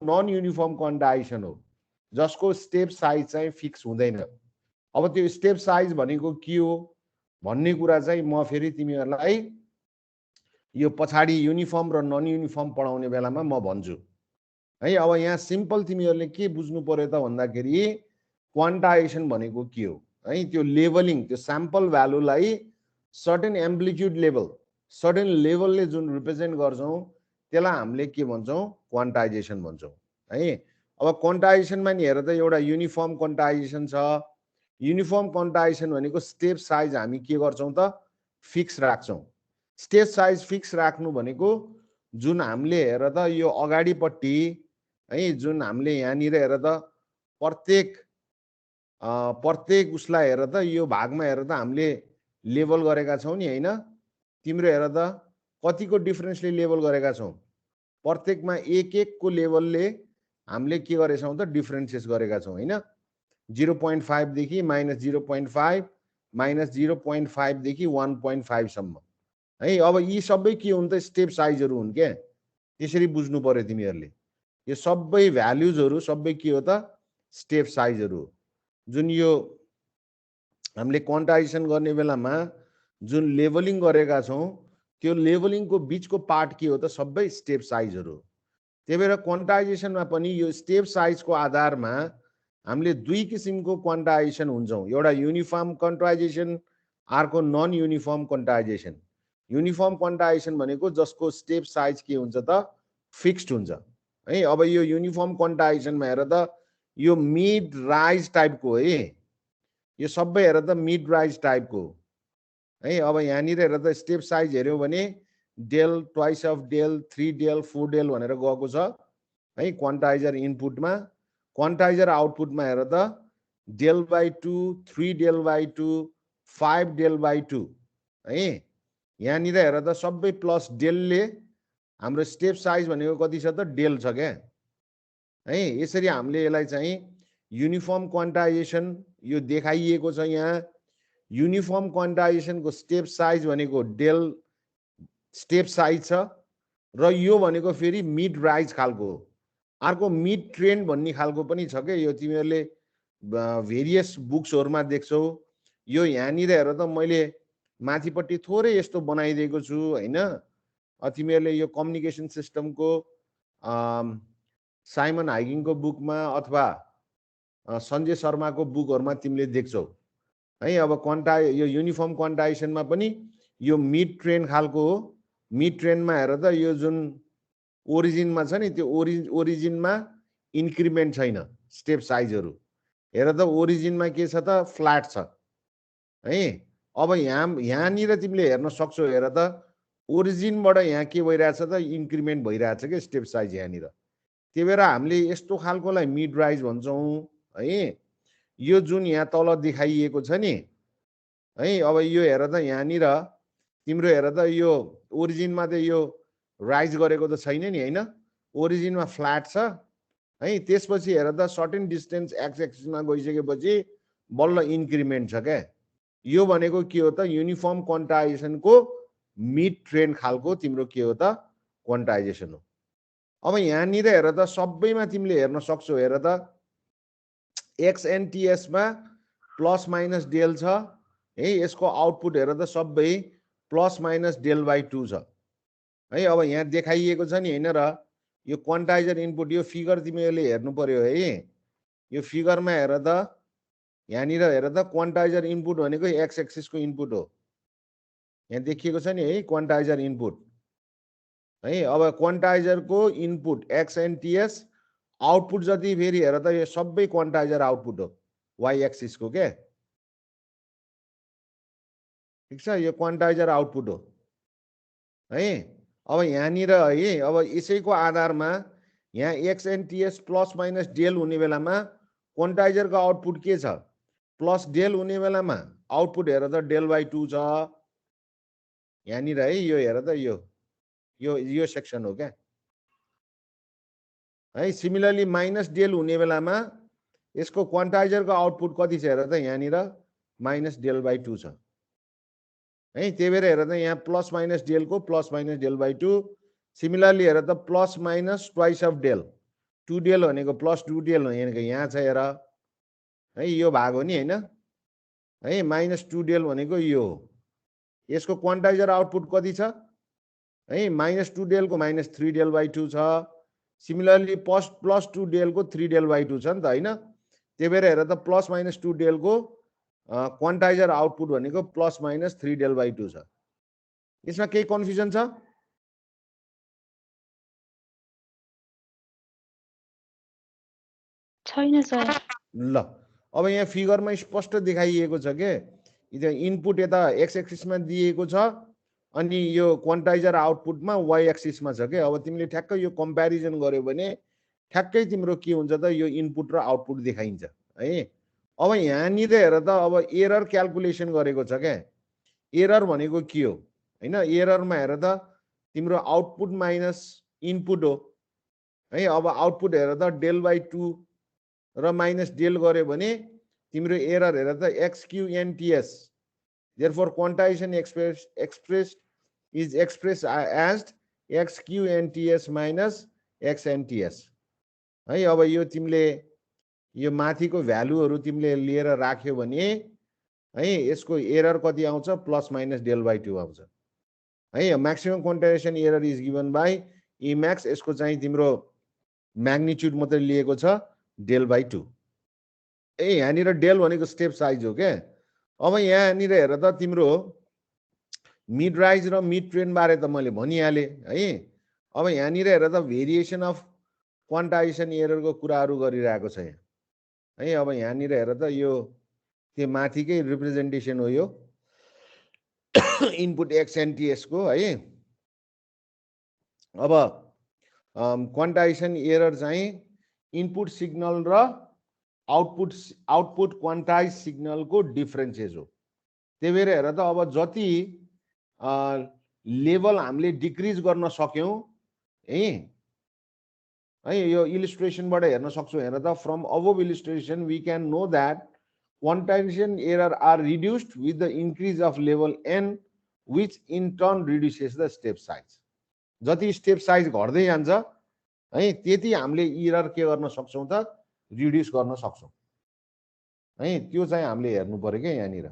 Non uniform quantisation हो जसको step size चाहिँ फिक्स हुँदैन। अब त्यो स्टेप साइज भनेको के हो भन्ने कुरा चाहिँ म फेरि तिमीहरूलाई यो पछाडि युनिफर्म र नन युनिफर्म पढाउने बेलामा म भन्छु है। अब यहाँ सिम्पल तिमीहरूले के बुझ्नु पर्यो त भन्दाखेरि क्वान्टाइजेसन भनेको के हो है, त्यो लेभलिङ, त्यो स्याम्पल भ्यालुलाई सर्टेन एम्प्लिट्युड लेभल, सर्टेन लेभलले जुन रिप्रेजेन्ट गर्छौँ त्यसलाई हामीले के भन्छौँ, क्वान्टाइजेसन भन्छौँ है। अब क्वान्टाइजेसनमा नि हेर त एउटा युनिफर्म क्वान्टाइजेसन छ। युनिफर्म क्वान्टाइजेसन भनेको स्टेप साइज हामी के गर्छौँ त, फिक्स राख्छौँ। स्टेप साइज फिक्स राख्नु भनेको जुन हामीले हेर त यो अगाडिपट्टि है, जुन हामीले यहाँनिर हेर त प्रत्येक उसलाई हेर त यो भागमा हेर त हामीले लेबल गरेका छौँ नि होइन। तिम्रो हेर त कतिको डिफरेन्सले लेबल गरेका छौँ, प्रत्येकमा एक एकको लेभलले हामीले के गरेछौँ त, डिफरेन्सिएस गरेका छौँ होइन। 0.5 देखि -0.5 -0.5 देखि 1.5 सम्म है। अब यी सबै के हुन् त, स्टेप साइजहरू हुन् क्या। त्यसरी बुझ्नु पर्यो तिमीहरूले। यो सबै भ्याल्युजहरू सबै के हो त, स्टेप साइजहरू हो। जुन यो हामीले क्वान्टाइजेसन गर्ने बेलामा जुन लेभलिङ गरेका छौँ त्यो लेभलिङको बिचको पार्ट के हो त, सबै स्टेप साइजहरू हो। त्यही भएर क्वान्टाइजेसनमा पनि यो स्टेप साइजको आधारमा हामीले दुई किसिमको क्वान्टाइजेसन हुन्छौँ, एउटा युनिफर्म क्वान्टाइजेसन, अर्को non uniform quantization. Uniform quantization भनेको जसको स्टेप साइज के हुन्छ त, फिक्स्ड हुन्छ है। अब यो युनिफर्म क्वान्टाइजेसनमा हेर त यो मिड राइज टाइपको है, यो सबै हेर त मिड राइज टाइपको है। अब यहाँनिर हेर त स्टेप साइज हेऱ्यौ भने del, twice of del, 3 del, 4 del भनेर गएको छ है क्वान्टाइजर इनपुटमा। क्वान्टाइजर आउटपुटमा हेर त del by 2, 3 del by 2, 5 del by 2 है। यहाँनिर हेर त सबै प्लस डेलले हाम्रो स्टेप साइज भनेको कति छ त, डेल छ क्या है। यसरी हामीले यसलाई चाहिँ युनिफर्म क्वान्टाइजेसन यो देखाइएको छ यहाँ। युनिफर्म क्वान्टाइजेसनको स्टेप साइज भनेको डेल स्टेप साइज छ र यो भनेको फेरि मिड राइज खालको हो। अर्को मिड ट्रेन्ड भन्ने खालको पनि छ क्या। यो तिमीहरूले भेरियस बुक्सहरूमा देख्छौ। यो यहाँनिर हेर त मैले माथिपट्टि थोरै यस्तो बनाइदिएको छु होइन। तिमीहरूले यो कम्युनिकेसन सिस्टमको साइमन हाइगिङको बुकमा अथवा सञ्जय शर्माको बुकहरूमा तिमीले देख्छौ है। अब यो युनिफर्म क्वान्टाइजेसनमा पनि यो मिड ट्रेन्ड खालको हो। मिड ट्रेन्डमा हेर त यो जुन ओरिजिनमा छ नि त्यो ओरिजिनमा इन्क्रिमेन्ट छैन स्टेप साइजहरू। हेर त ओरिजिनमा के छ त, फ्ल्याट छ है। अब यहाँनिर तिमीले हेर्न सक्छौ, हेर त ओरिजिनबाट यहाँ के भइरहेछ त, इन्क्रिमेन्ट भइरहेछ क्या स्टेप साइज यहाँनिर। त्यही भएर हामीले यस्तो खालकोलाई मिड राइज भन्छौँ है। यो जुन यहाँ तल देखाइएको छ नि है, अब यो हेर त यहाँनिर तिम्रो हेर त यो ओरिजिनमा त यो राइज गरेको त छैन नि होइन, ओरिजिनमा फ्ल्याट छ है। त्यसपछि हेर त सर्टेन डिस्टेन्स एक्स एक्सिसमा गइसकेपछि बल्ल इन्क्रिमेन्ट छ क्या। यो भनेको के हो त, युनिफर्म क्वान्टाइजेसनको मिड ट्रेन्ड खालको तिम्रो के हो त, क्वान्टाइजेसन हो। अब यहाँनिर हेर त सबैमा तिमीले हेर्न सक्छौ, हेर त एक्सएनटिएसमा प्लस माइनस डेल छ है। यसको आउटपुट हेर त सबै प्लस माइनस डेल बाई 2 छ है। अब यहाँ देखाइएको छ नि होइन र, यो क्वान्टाइजर इनपुट, यो फिगर तिमीहरूले हेर्नु पर्यो है। यो फिगरमा हेर त यहाँनिर हेर त क्वान्टाइजर इनपुट भनेको एक्स एक्सिसको इनपुट हो। यहाँ देखिएको छ नि है क्वान्टाइजर इनपुट है। अब क्वान्टाइजरको इनपुट एक्सएनटिएस, आउटपुट जति फेरि हेर त यो सबै क्वान्टाइजर आउटपुट हो वाइ एक्सिसको क्या। ठिक छ, यो क्वान्टाइजर आउटपुट हो है। अब यहाँनिर है, अब यसैको आधारमा यहाँ एक्सएनटिएस प्लस माइनस डेल हुने बेलामा क्वान्टाइजरको आउटपुट के छ, प्लस डेल हुने बेलामा आउटपुट हेर त डेल बाई 2 छ यहाँनिर है। यो हेर त यो सेक्सन हो क्या है। सिमिलरली माइनस डेल हुने बेलामा यसको क्वान्टाइजरको आउटपुट कति छ हेर त, यहाँनिर माइनस डेल बाई 2 छ है। त्यही भएर हेर त यहाँ प्लस माइनस डेलको plus minus del by 2। Similarly हेर त plus minus twice of del, 2 del भनेको प्लस 2 डेल भनेको यहाँ छ हेर है, यो भाग हो नि हैन है, माइनस 2 डेल भनेको यो हो। यसको क्वान्टाइजर आउटपुट कति छ है, माइनस 2 डेलको माइनस 3 डेल बाई 2 छ। सिमिलरली प्लस 2 डेलको 3 डेल बाई 2 छ नि त हैन। त्यही भएर हेर त प्लस माइनस 2 डेलको क्वान्टाइजर आउटपुट भनेको प्लस माइनस 3 डेल बाई 2 छ। यसमा केही कन्फ्युजन छ? छैन सर। ल अब यहाँ फिगरमा स्पष्ट देखाइएको छ के इनपुट यता एक्स एक्सिसमा दिएको छ अनि यो क्वान्टाइजर आउटपुटमा वाइ एक्सिसमा छ के। अब तिमीले ठ्याक्क यो कम्प्यारिजन गर्यो भने ठ्याक्कै तिम्रो के हुन्छ त यो इनपुट र आउटपुट देखाइन्छ है। अब यहाँनिर हेर त अब एरर क्यालकुलेसन गरेको छ क्या। एरर भनेको के हो हैन, एररमा हेर त तिम्रो आउटपुट माइनस इनपुट हो है। अब आउटपुट हेर त डेल बाई 2 र माइनस डेल गर्यो भने तिम्रो एरर हेर त XQNTS। therefore quantization expressed is expressed as XQNTS minus XNTS है। अब यो तिमीले यो माथिको भ्यालुहरु तिमीले लिएर राख्यो भने है यसको एरर कति आउँछ प्लस माइनस डेल बाई 2 आउँछ है। Maximum quantization error is given by E max. यसको चाहिँ तिम्रो म्याग्निट्युड मात्रै लिएको छ डेल बाई 2 ए। यहाँनिर डेल भनेको स्टेप साइज हो क्या। अब यहाँनिर हेर त तिम्रो मिड राइज र मिड ट्रेन्ड बारे त मैले भनिहालेँ है। अब यहाँनिर हेर त भेरिएसन अफ क्वान्टाइजेसन एररको कुराहरू गरिरहेको छ यहाँ है। अब यहाँनिर हेर त यो त्यो माथिकै रिप्रेजेन्टेसन हो यो इनपुट XNTS को है। अब क्वान्टाइजेसन एरर चाहिँ इनपुट सिग्नल र आउटपुट क्वान्टाइज सिग्नलको डिफरेन्सेस हो। त्यही भएर हेर त अब जति लेभल हामीले डिक्रिज गर्न सक्यौं है यो इलिस्ट्रेसनबाट हेर्न सक्छौं। हेर त from above illustration we can know that quantization error are reduced with the increase of level n which in turn reduces the step size। जति स्टेप साइज घट्दै जान्छ है त्यति हामीले एरर के गर्न सक्छौं त रिड्युस गर्न सक्छौं है। त्यो चाहिँ हामीले हेर्नु पर्यो के यहाँनिर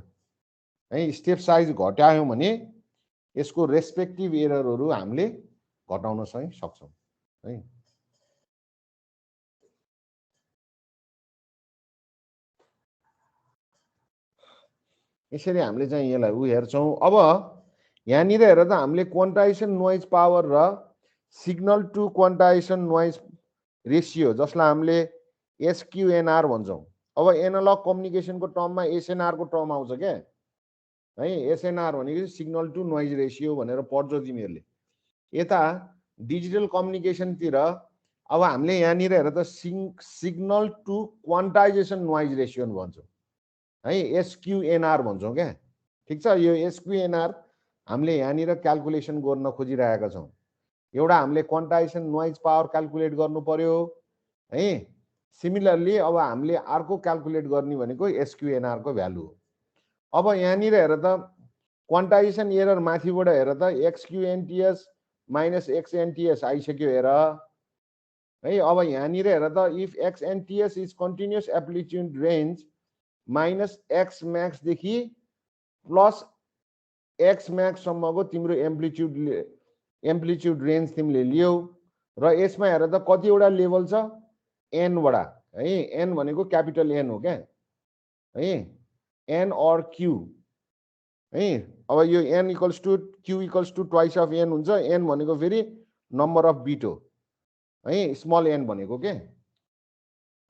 है। स्टेप साइज घटायौं भने यसको रेस्पेक्टिभ एररहरु हामीले घटाउन चाहिँ सक्छौं है। यसरी हामीले चाहिँ यसलाई उ हेर्छौं। अब यहाँनिर हेर त हामीले क्वान्टाइजेसन नोइज पावर र signal to quantization noise ratio जसलाई हामीले SQNR भन्छौं। अब एनालग कम्युनिकेसनको टर्ममा SNR को टर्म आउँछ के है। SNR भनेको सिग्नल टु नोइज रेसियो भनेर पढ्छौ तिमीहरुले। यता डिजिटल कम्युनिकेसनतिर अब हामीले यहाँनिर हेर त signal to quantization noise ratio भन्छौं है, SQNR भन्छौं क्या। ठीक छ, यो SQNR हामीले यहाँनिर क्याल्कुलेसन गर्न खोजिरहेका छौं। एउटा हामीले क्वान्टाइजेसन नोइज पावर क्याल्कुलेट गर्नु पर्यो है। सिमिलरली अब हामीले अर्को क्याल्कुलेट गर्ने भनेको SQNR को भ्यालु हो। अब यहाँनिर हेर त क्वान्टाइजेसन एरर माथिबाट हेर त XQNTS माइनस XNTS आइसक्यो हेर है। अब यहाँनिर हेर त if XNTS is continuous amplitude range minus X Max देखि प्लस X म्याक्स सम्मको तिम्रो एम्प्लिट्युड रेन्ज तिमीले लियौ र यसमा हेर त कतिवटा लेभल छ n वटा है। n भनेको क्यापिटल N हो क्या है, n और q है। अब यो n equals to q equals to twice of n हुन्छ। n भनेको फेरि नम्बर अफ बिट हो है, स्मल n भनेको के।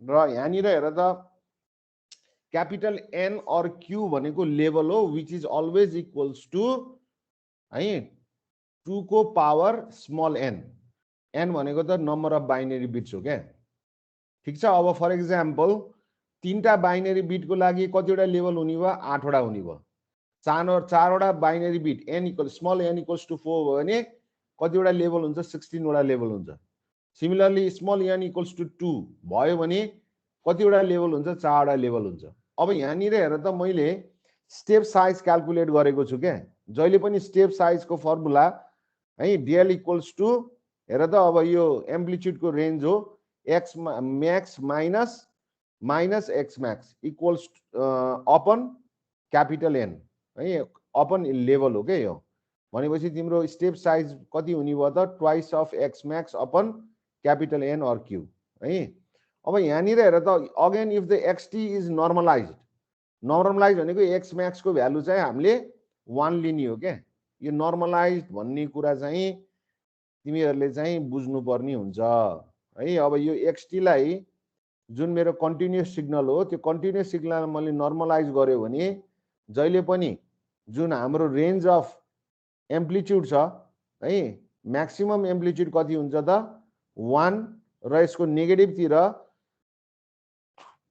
र यहाँनिर हेर त क्यापिटल N और Q भनेको लेभल हो which is always equals to है 2 को पावर स्मल n। n भनेको त नम्बर अफ बाइनरी बिट्स हो क्या। ठीक छ। अब फर एक्जाम्पल 3टा बाइनरी बिटको लागि कतिवटा लेभल हुने भयो 8 वटा हुने भयो। 4 वटा binary bit n equal small n equals to 4 भयो भने कतिवटा लेभल हुन्छ 16 वटा लेभल हुन्छ। Similarly small n equals to 2 भयो भने कतिवटा लेभल हुन्छ 4 वटा लेभल हुन्छ। अब यहाँनिर हेर त मैले स्टेप साइज क्याल्कुलेट गरेको छु क्या। जहिले पनि स्टेप साइजको फर्मुला है डेल इक्वल्स टु हेर त अब यो एम्प्लिट्युडको रेन्ज हो x max minus x max equals upon capital N है, अपन लेभल हो क्या यो। भनेपछि तिम्रो स्टेप साइज कति हुने भयो त twice of x max upon capital N or Q है। अब यहाँनिर हेर त again if the x t is normalize भनेको एक्स म्याक्सको भ्यालु चाहिँ हामीले 1 लिने हो क्या। यो नर्मलाइज भन्ने कुरा चाहिँ तिमीहरूले चाहिँ बुझ्नुपर्ने हुन्छ है। अब यो एक्सटीलाई जुन मेरो कन्टिन्युस सिग्नल हो त्यो कन्टिन्युस सिग्नल मैले नर्मलाइज गर्यो भने जहिले पनि जुन हाम्रो रेन्ज अफ एम्प्लिट्युड छ है, म्याक्सिमम एम्प्लिट्युड कति हुन्छ त 1 र यसको नेगेटिभतिर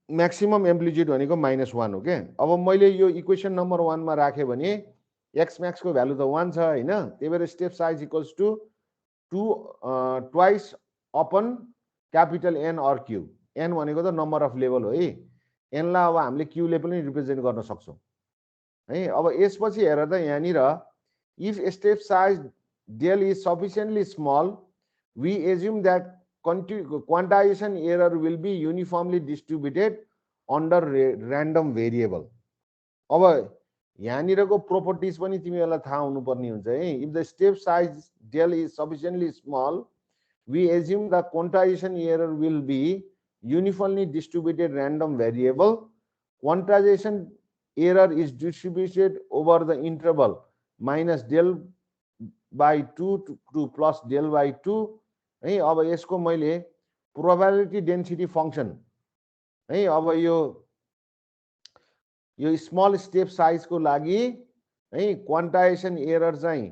म्याक्सिमम एम्प्लिट्युड भनेको -1 हो क्या। अब मैले यो इक्वेसन नम्बर 1 मा राखेँ भने एक्स म्याक्सको भ्यालु त 1 छ हैन, त्यही भएर step size equals to 2 twice upon capital N or Q. N भनेको त नम्बर अफ लेभल हो है, एनलाई अब हामीले क्यूले पनि रिप्रेजेन्ट गर्न सक्छौँ है। अब यसपछि हेर त यहाँनिर if step size del is sufficiently small we assume that quantization error will be uniformly distributed under random variable. अब यहाँनिरको प्रोपर्टिज पनि तिमीहरूलाई थाहा हुनुपर्ने हुन्छ है। If the step size del is sufficiently small we assume the quantization error will be uniformly distributed random variable. Quantization error is distributed over the interval minus del by 2 to plus del by 2 है। अब यसको मैले probability density function है, अब यो small step size को लागि है क्वान्टाइजेसन एरर चाहिँ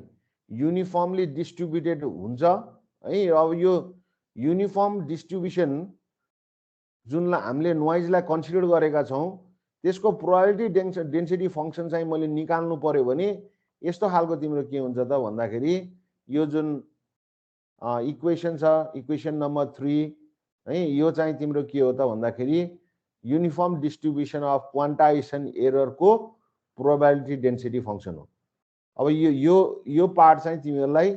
युनिफर्मली डिस्ट्रिब्युटेड हुन्छ है। अब यो युनिफर्म डिस्ट्रिब्युसन जुनलाई हामीले नोइजलाई कन्सिडर गरेका छौं त्यसको प्रोबेबिलिटी डेन्सिटी फंक्शन चाहिँ मैले निकाल्नु पर्यो भने यस्तो खालको तिम्रो के हुन्छ त भन्दाखेरि यो जुन इक्वेसन छ इक्वेसन नम्बर 3 है, यो चाहिँ तिम्रो के हो त भन्दाखेरि uniform distribution of quantisation error को प्रोबेबिलिटी डेन्सिटी फंक्शन हो। अब यो पार्ट चाहिँ तिमीहरूलाई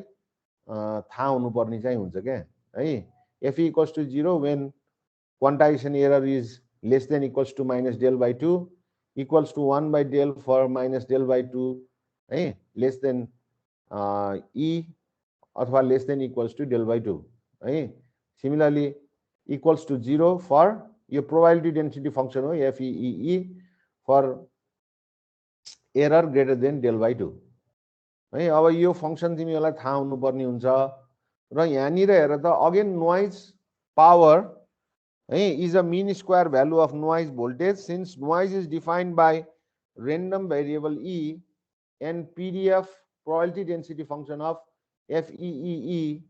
थाहा हुनुपर्ने चाहिँ हुन्छ क्या है। f equals to 0 when quantization error is less than equals to minus del by 2 equals to 1 by del for minus del by 2 है, less than e अथवा less than equals to del by 2 है। similarly equals to 0 for यो probability density function हो FEE for error greater than del by 2 है। अब यो function तिमीहरूलाई थाहा हुनुपर्ने हुन्छ र यहाँनिर हेर त again noise power is a mean square value of noise voltage. Since noise is defined by random variable E and PDF probability density function of FEE,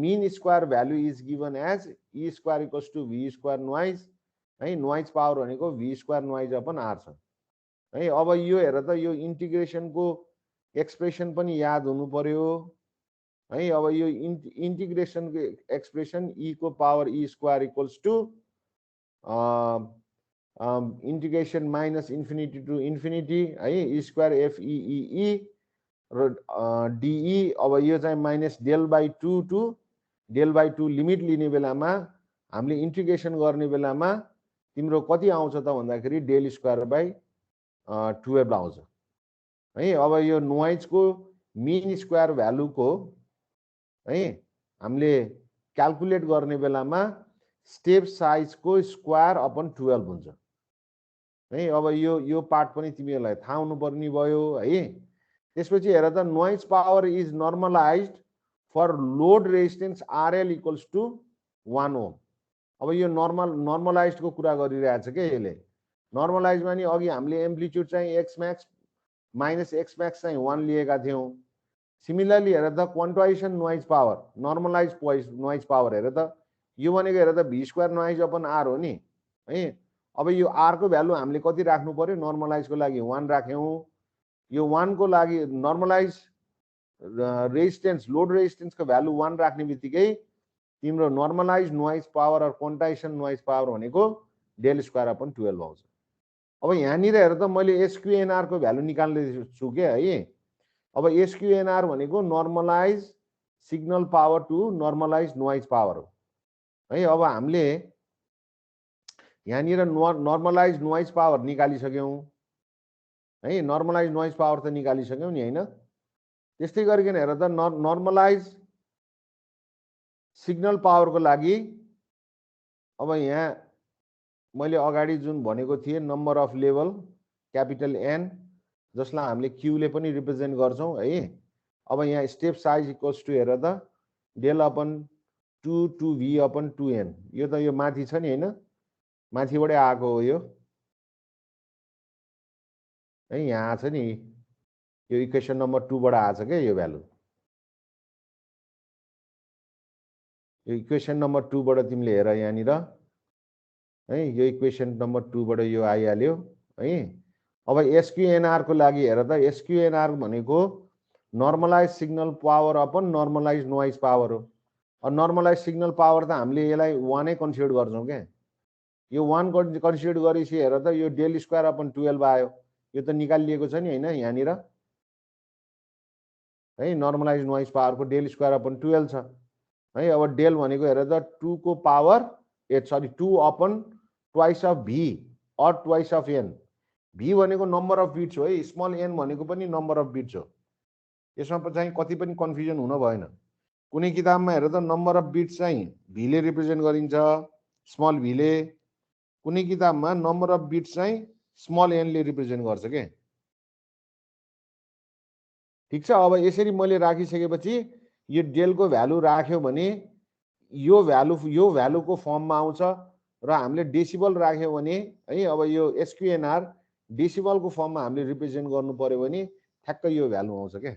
mean square value is given as E square equals to V square noise है। noise power भनेको V square noise upon R छ है। अब यो हेर त यो integration को एक्सप्रेशन पनि याद हुनु पर्यो है। अब यो इंटीग्रेशन को एक्सप्रेशन ई को power E square equals to integration minus infinity to infinity है ई स्क्वायर FEE र DE। अब यो चाहिँ minus del by 2 to del by 2 limit लिने बेलामा हामीले इंटीग्रेशन गर्ने बेलामा तिम्रो कति आउँछ त भन्दाखेरि डेल स्क्वायर बाई 12 आउँछ है। अब यो नोइज को मीन स्क्वायर भ्यालु को है हामीले क्याल्कुलेट गर्ने बेलामा स्टेप साइज को स्क्वायर अपन 12 हुन्छ है। अब यो पार्ट पनि तिमीहरूलाई थाहा हुनुपर्ने भयो है। त्यसपछि हेर त noise power is normalized for load resistance RL equals to 1 ohm. अब यो नर्मलाइज्ड को कुरा गरिरहेछ के यसले। नर्मलाइज माने अघि हामीले एम्प्लिट्युड चाहिँ x Max minus x Max चाहिँ 1 लिएका थियौं। सिमिलरली हेर त quantisation noise power normalise noise power हेर त यो भनेको हेर त V square noise upon R हो नि है। अब यो R को भ्यालु हामीले कति राख्नु पर्यो नर्मलाइज को लागि 1 राख्यौं। यो 1 को लागि नर्मलाइज रेजिस्टेन्स लोड रेजिस्टेन्स को भ्यालु 1 राख्ने बित्तिकै तिम्रो नर्मलाइज नोइज पावर और क्वान्टाइजेसन नोइज पावर भनेको डेल स्क्वायर अपन 12 आउँछ। अब यहाँनिर हेर त मैले SQNR को भ्यालु निकाल्दै छु के है। अब SQNR भनेको normalize signal power to normalize noise power हो है। अब हामीले यहाँनिर नर्मलाइज नोइज पावर निकालिसक्यौँ है, नर्मलाइज नोइज पावर त निकालिसक्यौँ नि हैन। त्यस्तै गरिकन हेर त नर्मलाइज सिग्नल पावरको लागि अब यहाँ मैले अगाडि जुन भनेको थिएँ number of level capital N, जसलाई हामीले क्यूले पनि रिप्रेजेन्ट गर्छौँ है। अब यहाँ स्टेप साइज इक्वल्स टु हेर त del upon 2v upon 2n, यो त यो माथि छ नि हैन, माथिबाटै आएको हो यो है, यहाँ छ नि, यो इक्वेसन नम्बर 2 बाट आछ के यो भ्यालु, यो इक्वेसन नम्बर 2 बाट तिमीले हेर यहाँनिर है, यो इक्वेसन नम्बर 2 बाट यो आइहाल्यो है। अब एसक्यूएनआर को लागि हेर त, एसक्यूएनआर भनेको normalize signal power upon normalise noise power हो। अब नर्मलाइज सिग्नल पावर त हामीले यसलाई 1 नै कन्सिडर गर्छौँ के, यो 1 कन्सिडर गरेपछि हेर त यो डेल स्क्वायर अपन 12 आयो, यो त निकालिएको छ नि हैन यहाँनिर है, नर्मलाइज नोइज पावरको डेल स्क्वायर अपन 12 छ है। अब डेल भनेको हेर त 2 को पावर 2 upon twice of V or twice of N, V भनेको नम्बर अफ बिट्स हो है, स्मल एन भनेको पनि नम्बर अफ बिट्स हो। यसमा चाहिँ कति पनि कन्फ्युजन हुन भएन। कुनै किताबमा हेर त नम्बर अफ बिट्स चाहिँ भीले रिप्रेजेन्ट गरिन्छ, स्मल भीले, कुनै किताबमा नम्बर अफ बिट्स चाहिँ स्मल एनले रिप्रेजेन्ट गर्छ के। ठिक छ। अब यसरी मैले राखिसकेपछि यो डेलको भ्यालु राख्यो भने यो भ्यालुको फर्ममा आउँछ र हामीले डेसिबल राख्यो भने है, अब यो एसक्यूएनआर डेसिबलको फर्ममा हामीले रिप्रेजेन्ट गर्नु पर्यो भने ठ्याक्क यो भ्यालु आउँछ के।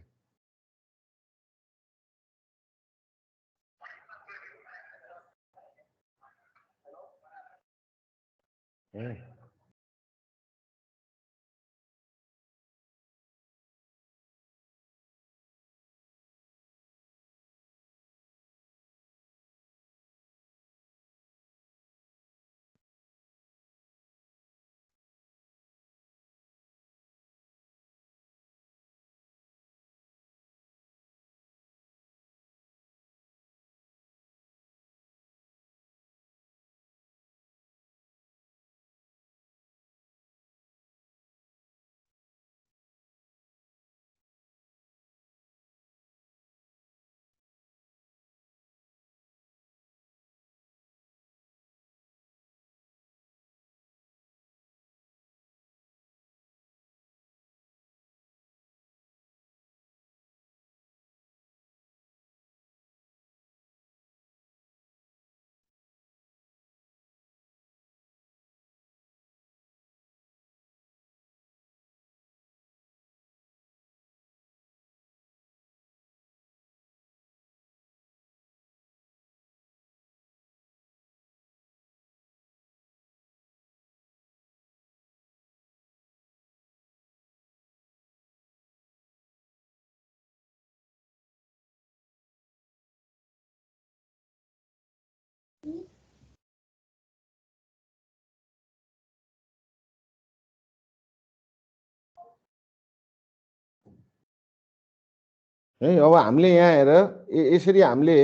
है। अब हामीले यहाँ हेर यसरी हामीले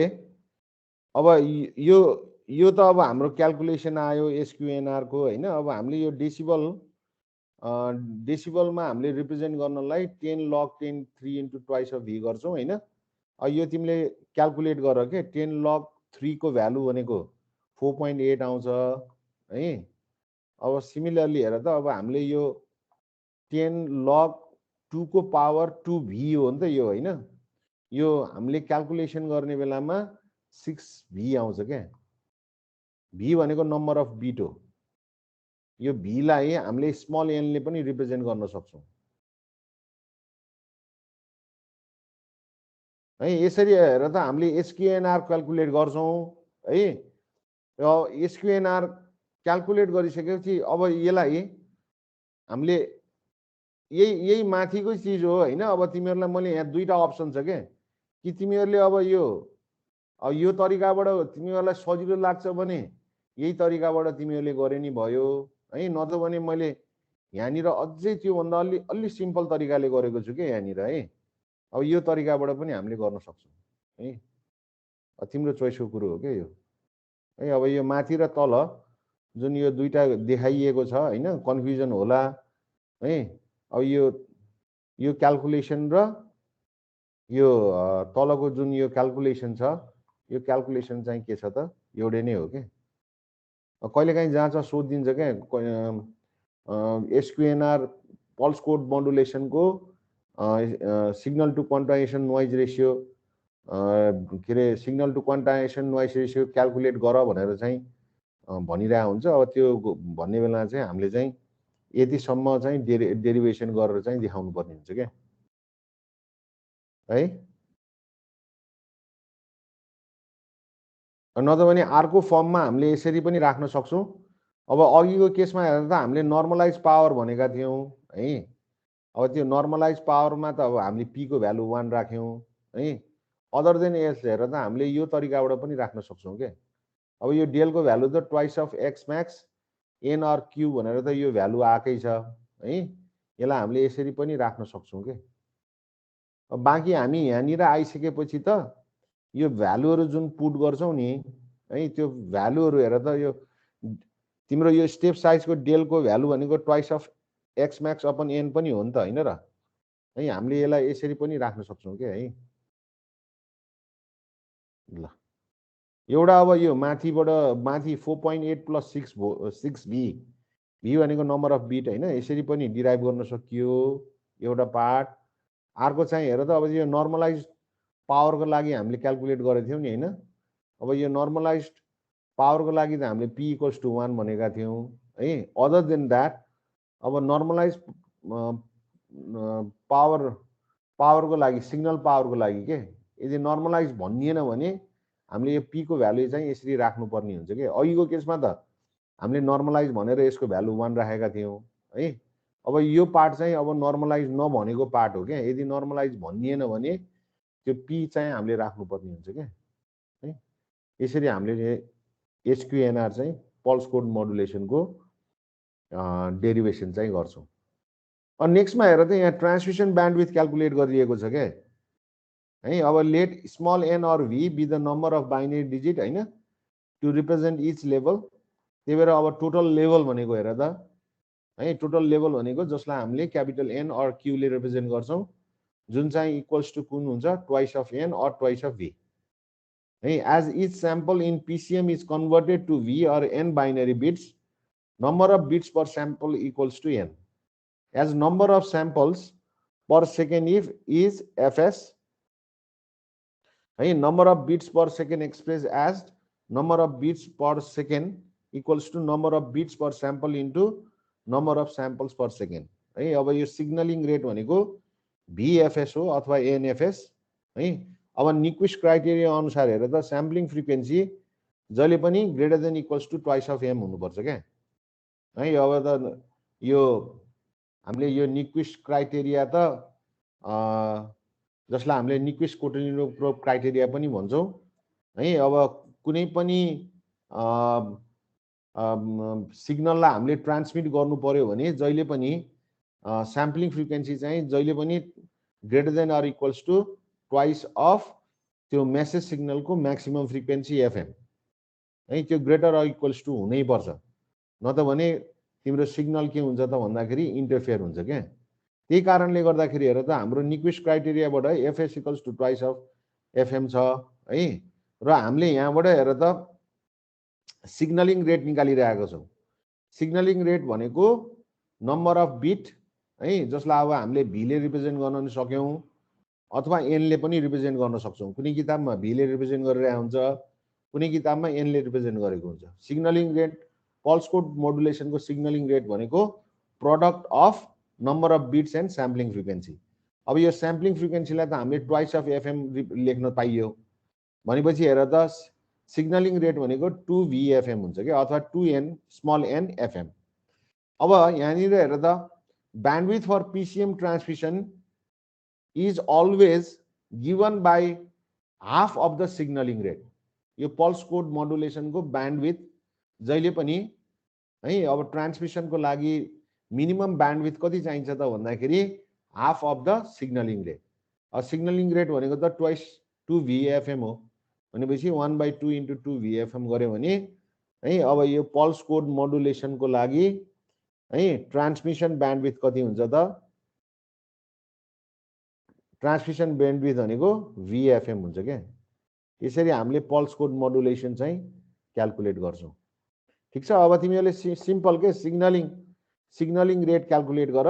अब यो त अब हाम्रो क्याल्कुलेसन आयो एसक्यूएनआर को हैन। अब हामीले यो डेसिबलमा हामीले रिप्रेजेन्ट गर्नलाई 10 log 10 3 into ट्वाइस अफ भी गर्छौँ हैन। यो तिमीले क्याल्कुलेट गर के, 10 log 3 को भ्यालु भनेको 4.8 आउँछ है। अब सिमिलरली हेर त, अब हामीले यो 10 log 2 को पावर 2v हो नि त यो हैन, यो हामीले क्याल्कुलेसन गर्ने बेलामा 6v आउँछ क्या। भी भनेको नम्बर अफ बिट हो। यो भीलाई हामीले स्मल एनले पनि रिप्रेजेन्ट गर्न सक्छौँ है। यसरी हेर त हामीले एसक्यूएनआर क्याल्कुलेट गर्छौँ है। र एसक्यूएनआर क्याल्कुलेट गरिसकेपछि अब यसलाई हामीले यही माथिको चिज हो हैन। अब तिमीहरूलाई मैले यहाँ दुईटा अप्सन छ के, कि तिमीहरूले अब यो तरिकाबाट तिमीहरूलाई सजिलो लाग्छ भने यही तरिकाबाट तिमीहरूले गरे नि भयो है, नत्र भने मैले यहाँनिर अझै त्योभन्दा अलि सिम्पल तरिकाले गरेको छु के यहाँनिर है। अब यो तरिकाबाट पनि हामीले गर्न सक्छौँ है, तिम्रो चोइसको कुरो हो क्या यो है। अब यो माथि र तल जुन यो दुईटा देखाइएको छ हैन, कन्फ्युजन होला है। अब यो क्याल्कुलेसन र यो तलको जुन यो क्याल्कुलेसन छ, यो क्याल्कुलेसन चाहिँ के छ त, एउटै नै हो के। कहिलेकाहीँ जहाँ छ सोधिदिन्छ क्या, एसक्युएनआर पल्स कोड मोडुलेसनको signal to quantization noise ratio के अरे signal to quantization noise ratio calculate गर भनेर चाहिँ भनिरहेको हुन्छ। अब त्यो भन्ने बेला चाहिँ हामीले चाहिँ यतिसम्म चाहिँ डेरिभेसन गरेर चाहिँ देखाउनु पर्ने हुन्छ क्या है। नत्र भने अर्को फर्ममा हामीले यसरी पनि राख्न सक्छौँ। अब अघिको केसमा हेर्दा त हामीले नर्मलाइज पावर भनेका थियौँ है। अब त्यो नर्मलाइज पावरमा त अब हामीले पी को भ्यालु 1 राख्यौँ है। अदर देन यस हेरेर त हामीले यो तरिकाबाट पनि राख्न सक्छौँ के। अब यो डेलको भ्यालु त twice of x Max N R Q भनेर त यो भ्यालु आएकै छ है। यसलाई हामीले यसरी पनि राख्न सक्छौँ के। अब बाँकी हामी यहाँनिर आइसकेपछि त यो भ्यालुहरू जुन पुट गर्छौँ नि है, त्यो भ्यालुहरू हेर त यो तिम्रो यो स्टेप साइजको डेलको भ्यालु भनेको twice of x max upon N पनि हो नि त होइन र है। हामीले यसलाई यसरी पनि राख्न सक्छौँ के है। ल एउटा अब यो माथिबाट माथि 4.8 + 6 भी भनेको नम्बर अफ बिट होइन, यसरी पनि डिराइभ गर्न सकियो एउटा पार्ट। अर्को चाहिँ हेर त अब यो नर्मलाइज पावरको लागि हामीले क्याल्कुलेट गरेको थियौँ नि होइन। अब यो नर्मलाइज पावरको लागि त हामीले p = 1 भनेका थियौँ है। अदर देन द्याट अब नर्मलाइज पावरको लागि सिग्नल पावरको लागि के यदि नर्मलाइज भनिएन भने हामीले यो p को भ्यालु चाहिँ यसरी राख्नुपर्ने हुन्छ कि। अघिको केसमा त हामीले नर्मलाइज भनेर यसको भ्यालु 1 राखेका थियौँ है। अब यो पार्ट चाहिँ अब नर्मलाइज नभनेको पार्ट हो क्या। यदि नर्मलाइज भनिएन भने त्यो p चाहिँ हामीले राख्नुपर्ने हुन्छ क्या है। यसरी हामीले एसक्युएनआर चाहिँ पल्स कोड मोडुलेसनको डेरिभेसन चाहिँ गर्छौँ। अनि नेक्स्टमा हेर त यहाँ ट्रान्समिसन ब्यान्डविथ क्याल्कुलेट गरिएको छ क्या है। अब let small n or v be the number of binary digit होइन टु रिप्रेजेन्ट इच लेभल। त्यही भएर अब टोटल लेभल भनेको हेर त है, टोटल लेभल भनेको जसलाई हामीले क्यापिटल एन अर क्यूले रिप्रेजेन्ट गर्छौँ, जुन चाहिँ इक्वल्स टु कुन हुन्छ twice of N or twice of V है। As each sample in PCM is converted to V or N binary bits, number of bits per sample equals to N. As number of samples per second if is FS है। Number of bits per second express as number of bits per second equals to number of bits per sample into number of samples per second है। अब यो signalling rate भनेको VFS हो अथवा NFS है। अब Nyquist criteria अनुसार हेरेर त स्याम्पलिङ फ्रिक्वेन्सी जहिले पनि greater than equals to twice of M हुनुपर्छ क्या है। अब त यो हामीले यो निक्विस्ट क्राइटेरिया त जसलाई हामीले निक्विस्ट कोटिलिनो प्रोब क्राइटेरिया पनि भन्छौँ है। अब कुनै पनि सिग्नललाई हामीले ट्रान्समिट गर्नु पर्यो भने जहिले पनि स्याम्पलिङ फ्रिक्वेन्सी चाहिँ जहिले पनि greater than or equals to twice of त्यो मेसेज सिग्नलको म्याक्सिमम फ्रिक्वेन्सी एफएम है। त्यो ग्रेटर अर इक्वल्स टु हुनैपर्छ, नत्र भने तिम्रो सिग्नल के हुन्छ त भन्दाखेरि इन्टरफेयर हुन्छ क्या। त्यही कारणले गर्दाखेरि हेर त हाम्रो निक्विस्ट क्राइटेरियाबाट FS equals to twice of FM छ है। र हामीले यहाँबाट हेर त सिग्नलिङ रेट निकालिरहेको छौँ। सिग्नलिङ रेट भनेको नम्बर अफ बिट है, जसलाई अब हामीले भीले रिप्रेजेन्ट गर्न सक्यौँ अथवा एनले पनि रिप्रेजेन्ट गर्न सक्छौँ। कुनै किताबमा भीले रिप्रेजेन्ट गरेर हुन्छ, कुनै किताबमा एनले रिप्रेजेन्ट गरेको हुन्छ। सिग्नलिङ रेट पल्स कोड मोडुलेसनको सिग्नलिङ रेट भनेको product of number of bits and sampling frequency. अब यो स्याम्पलिङ फ्रिक्वेन्सीलाई त हामीले ट्वाइस अफ एफएम लेख्न पाइयो भनेपछि हेर त सिग्नलिङ रेट भनेको 2VFM हुन्छ क्या अथवा 2n स्मल n FM। अब यहाँनिर हेर त bandwidth for PCM transmission is always given by half of the signaling rate. यो पल्स कोड मोडुलेसनको ब्यान्डविथ जहिले पनि है अब ट्रान्समिसनको लागि मिनिमम ब्यान्डविथ कति चाहिन्छ त भन्दाखेरि half of the signaling rate. Signalling rate भनेको त ट्वाइस 2VFM हो भनेपछि 1/2 × 2 VFM गऱ्यो भने है अब यो पल्स कोड मोडुलेसनको लागि है ट्रान्समिसन ब्यान्डविड्थ कति हुन्छ त? ट्रान्समिसन ब्यान्डविड्थ भनेको VFM हुन्छ क्या। यसरी हामीले पल्स कोड मोडुलेसन चाहिँ क्याल्कुलेट गर्छौँ। ठिक छ, अब तिमीहरूले सिम्पल के सिग्नलिङ रेट क्याल्कुलेट गर।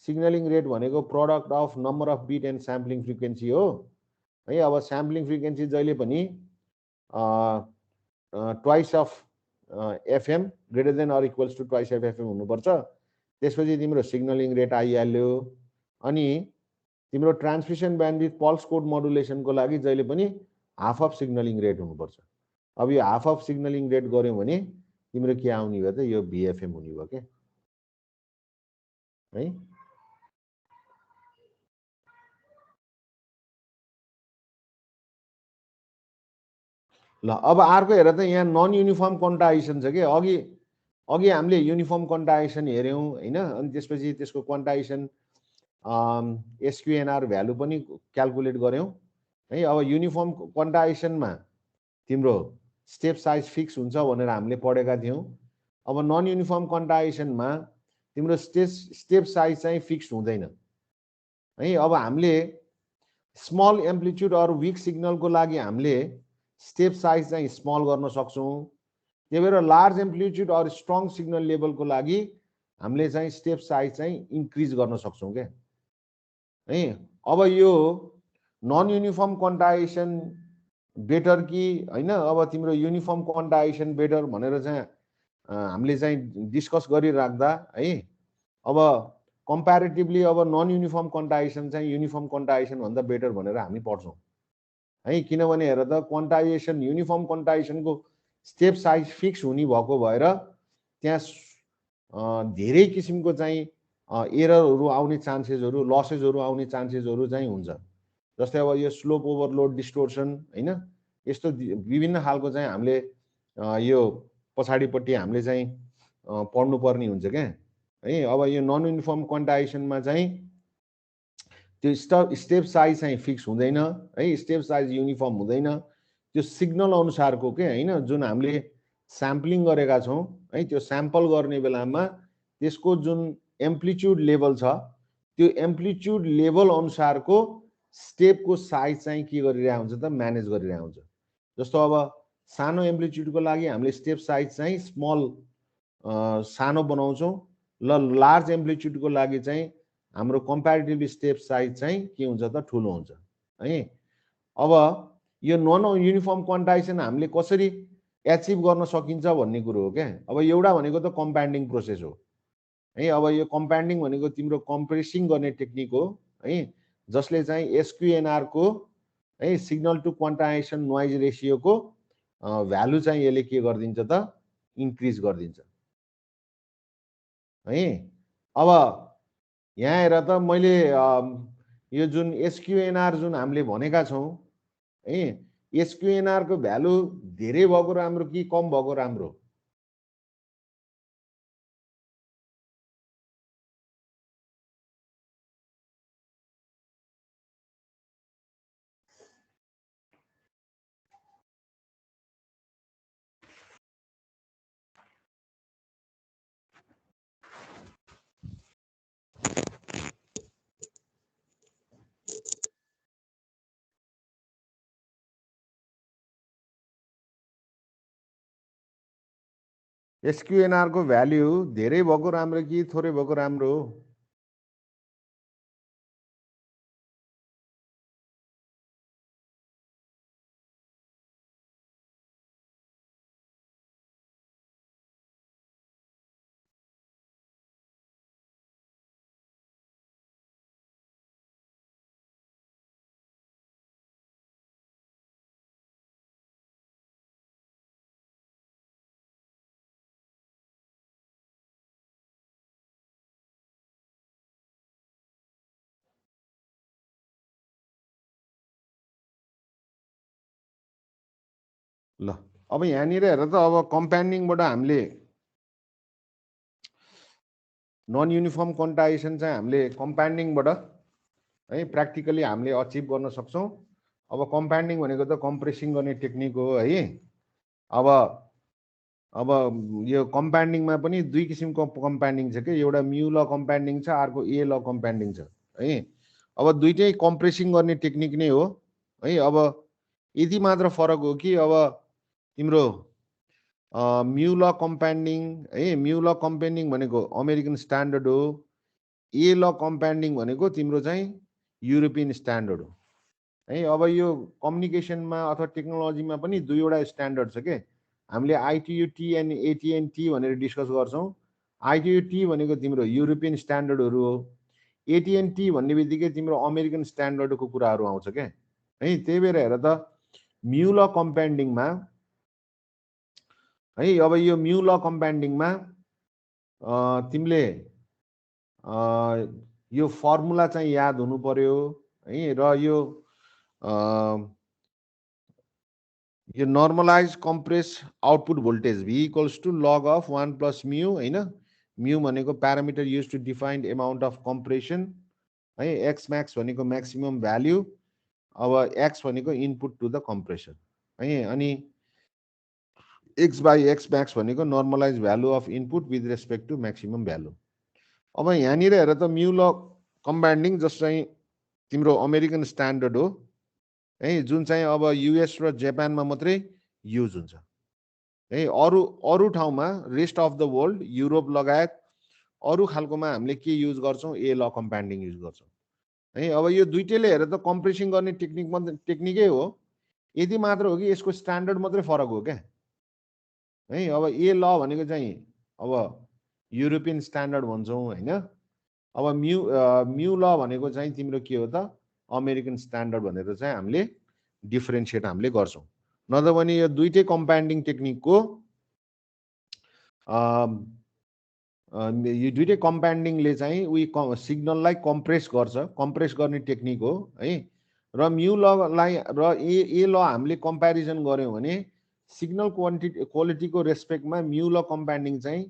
सिग्नलिङ रेट भनेको product of number of bit and sampling frequency हो है। अब स्याम्पलिङ फ्रिक्वेन्सी जहिले पनि twice of FM greater than or equals to twice of FM हुनुपर्छ। त्यसपछि तिम्रो सिग्नलिङ रेट आइहाल्यो। अनि तिम्रो ट्रान्समिसन ब्यान्डविड्थ पल्स कोड मोडुलेसनको लागि जहिले पनि हाफ अफ सिग्नलिङ रेट हुनुपर्छ। अब यो हाफ अफ सिग्नलिङ रेट गऱ्यौँ भने तिम्रो के आउने भयो त? यो VFM हुने भयो क्या है। ल अब अर्को हेर त, यहाँ नन युनिफर्म क्वान्टाइजेसन छ कि। अघि हामीले युनिफर्म क्वान्टाइजेसन हेऱ्यौँ होइन। अनि त्यसपछि त्यसको क्वान्टाइजेसन SQNR भ्यालु पनि क्याल्कुलेट गऱ्यौँ है। अब युनिफर्म क्वान्टाइजेसनमा तिम्रो स्टेप साइज फिक्स हुन्छ भनेर हामीले पढेका थियौँ। अब नन युनिफर्म क्वान्टाइजेसनमा तिम्रो स्टेप साइज चाहिँ फिक्स हुँदैन है। अब हामीले स्मल एम्प्लिट्युड अरू विक सिग्नलको लागि हामीले स्टेप साइज चाहिँ स्मल गर्न सक्छौँ। त्यही भएर लार्ज एम्प्लिट्युड अरू स्ट्रङ सिग्नल लेभलको लागि हामीले चाहिँ स्टेप साइज चाहिँ इन्क्रिज गर्न सक्छौँ क्या है। अब यो नन युनिफर्म क्वान्टाइजेसन बेटर कि होइन, अब तिम्रो युनिफर्म क्वान्टाइजेसन बेटर भनेर चाहिँ हामीले चाहिँ डिस्कस गरिराख्दा है, अब कम्प्यारेटिभली अब नन युनिफर्म क्वान्टाइजेसन चाहिँ युनिफर्म क्वान्टाइजेसन भन्दा बेटर भनेर हामी पढ्छौँ है। किनभने हेर त क्वान्टाइजेसन युनिफर्म क्वान्टाइजेसनको स्टेप साइज फिक्स हुने भएको भएर त्यहाँ धेरै किसिमको चाहिँ एररहरू आउने चान्सेसहरू, लसेसहरू आउने चान्सेसहरू चाहिँ हुन्छ। जस्तै अब यो स्लोप ओभरलोड डिस्टोर्सन होइन, यस्तो विभिन्न खालको चाहिँ हामीले यो पछाडिपट्टि हामीले चाहिँ पढ्नुपर्ने हुन्छ क्या है। अब यो नन युनिफर्म क्वान्टाइजेसनमा चाहिँ त्यो स्टेप साइज चाहिँ फिक्स हुँदैन है। स्टेप साइज युनिफर्म हुँदैन, त्यो सिग्नल अनुसारको के होइन, जुन हामीले स्याम्पलिङ गरेका छौँ है, त्यो स्याम्पल गर्ने बेलामा त्यसको जुन एम्प्लिट्युड लेभल छ त्यो एम्प्लिट्युड लेभल अनुसारको स्टेपको साइज चाहिँ के गरिरहेको हुन्छ त? म्यानेज गरिरहेको हुन्छ। जस्तो अब सानो एम्प्लिट्युडको लागि हामीले स्टेप साइज चाहिँ स्मल सानो बनाउँछौँ, ल लार्ज एम्प्लिट्युडको लागि चाहिँ हाम्रो कम्प्यारेटिभ स्टेप साइज चाहिँ के हुन्छ त? ठुलो हुन्छ है। अब यो नन युनिफर्म क्वान्टाइजेसन हामीले कसरी एचिभ गर्न सकिन्छ भन्ने कुरो हो क्या। अब एउटा भनेको त कम्पाउन्डिङ प्रोसेस हो है। अब यो कम्पाउन्डिङ भनेको तिम्रो कम्प्रेसिङ गर्ने टेक्निक हो है, जसले चाहिँ SQNR को है सिग्नल टु क्वान्टाइजेसन नोइज रेसियोको भ्यालु चाहिँ यसले के गरिदिन्छ त? इन्क्रिज गरिदिन्छ है। अब यहाँ हेर त, मैले यो जुन SQNR जुन हामीले भनेका छौँ है, SQNR को भ्यालु धेरै भएको राम्रो कि कम भएको राम्रो? SQNR को भ्याल्यु धेरै भएको राम्रो कि थोरै भएको राम्रो? ल अब यहाँनिर हेर त, अब कम्पाउन्डिङबाट हामीले नन युनिफर्म क्वान्टाइजेसन चाहिँ हामीले कम्पाउन्डिङबाट है प्र्याक्टिकली हामीले अचिभ गर्न सक्छौँ। अब कम्पाउन्डिङ भनेको त कम्प्रेसिङ गर्ने टेक्निक हो है। अब अब यो कम्पाउन्डिङमा पनि दुई किसिमको कम्पाउन्डिङ छ कि, एउटा म्यू ल कम्पाउन्डिङ छ, अर्को ए ल कम्पाउन्डिङ छ है। अब दुइटै कम्प्रेसिङ गर्ने टेक्निक नै हो है। अब यति मात्र फरक हो कि अब तिम्रो म्यू ल कम्पाउन्डिङ है, म्यू ल कम्पाउन्डिङ भनेको अमेरिकन स्ट्यान्डर्ड हो, ए ल कम्पाउन्डिङ भनेको तिम्रो चाहिँ युरोपियन स्ट्यान्डर्ड हो है। अब यो कम्युनिकेसनमा अथवा टेक्नोलोजीमा पनि दुईवटा स्ट्यान्डर्ड छ के, हामीले आइटियुटी एन्ड एटिएनटी भनेर डिस्कस गर्छौँ। आइटियुटी भनेको तिम्रो युरोपियन स्ट्यान्डर्डहरू हो, एटिएनटी भन्ने बित्तिकै तिम्रो अमेरिकन स्ट्यान्डर्डको कुराहरू आउँछ क्या है। त्यही भएर हेर त म्यू ल कम्पाउन्डिङमा है, अब यो म्यू ल कम्पाउन्डिङमा तिमीले यो फर्मुला चाहिँ याद हुनु पर्यो है। र यो normalize compress output voltage V equals to log of 1 plus mu होइन। म्यू भनेको parameter use to defined amount of compression है। एक्स म्याक्स भनेको म्याक्सिमम भ्याल्यु, अब एक्स भनेको इनपुट टु द कम्प्रेसन है। अनि एक्स बाई एक्स म्याक्स भनेको normalize value of input with respect to maximum value. अब यहाँनिर हेर त म्यू ल कम्पाउन्डिङ जस चाहिँ तिम्रो अमेरिकन स्ट्यान्डर्ड हो है, जुन चाहिँ अब युएस र जापानमा मात्रै युज हुन्छ है। अरू ठाउँमा rest of the world Europe लगायत अरू खालकोमा हामीले के युज गर्छौँ, ए ल कम्पाउन्डिङ युज गर्छौँ है। अब यो दुइटैले हेर त कम्प्रेसिङ गर्ने टेक्निकै हो, यति मात्र हो कि यसको स्ट्यान्डर्ड मात्रै फरक हो क्या है। अब ए ल भनेको चाहिँ अब युरोपियन स्ट्यान्डर्ड भन्छौँ होइन। अब म्यू ल भनेको चाहिँ तिम्रो के हो त, अमेरिकन स्ट्यान्डर्ड भनेर चाहिँ हामीले डिफरेन्सिएट हामीले गर्छौँ। नत्र भने यो दुइटै कम्पाउन्डिङ टेक्निकको यो दुइटै कम्पाउन्डिङले चाहिँ उही सिग्नललाई कम्प्रेस गर्छ, कम्प्रेस गर्ने टेक्निक हो है। र म्यू ललाई र ए ल हामीले कम्पेरिजन गऱ्यौँ भने सिग्नल क्वालिटीको रेस्पेक्टमा म्यू ल कम्पाउन्डिङ चाहिँ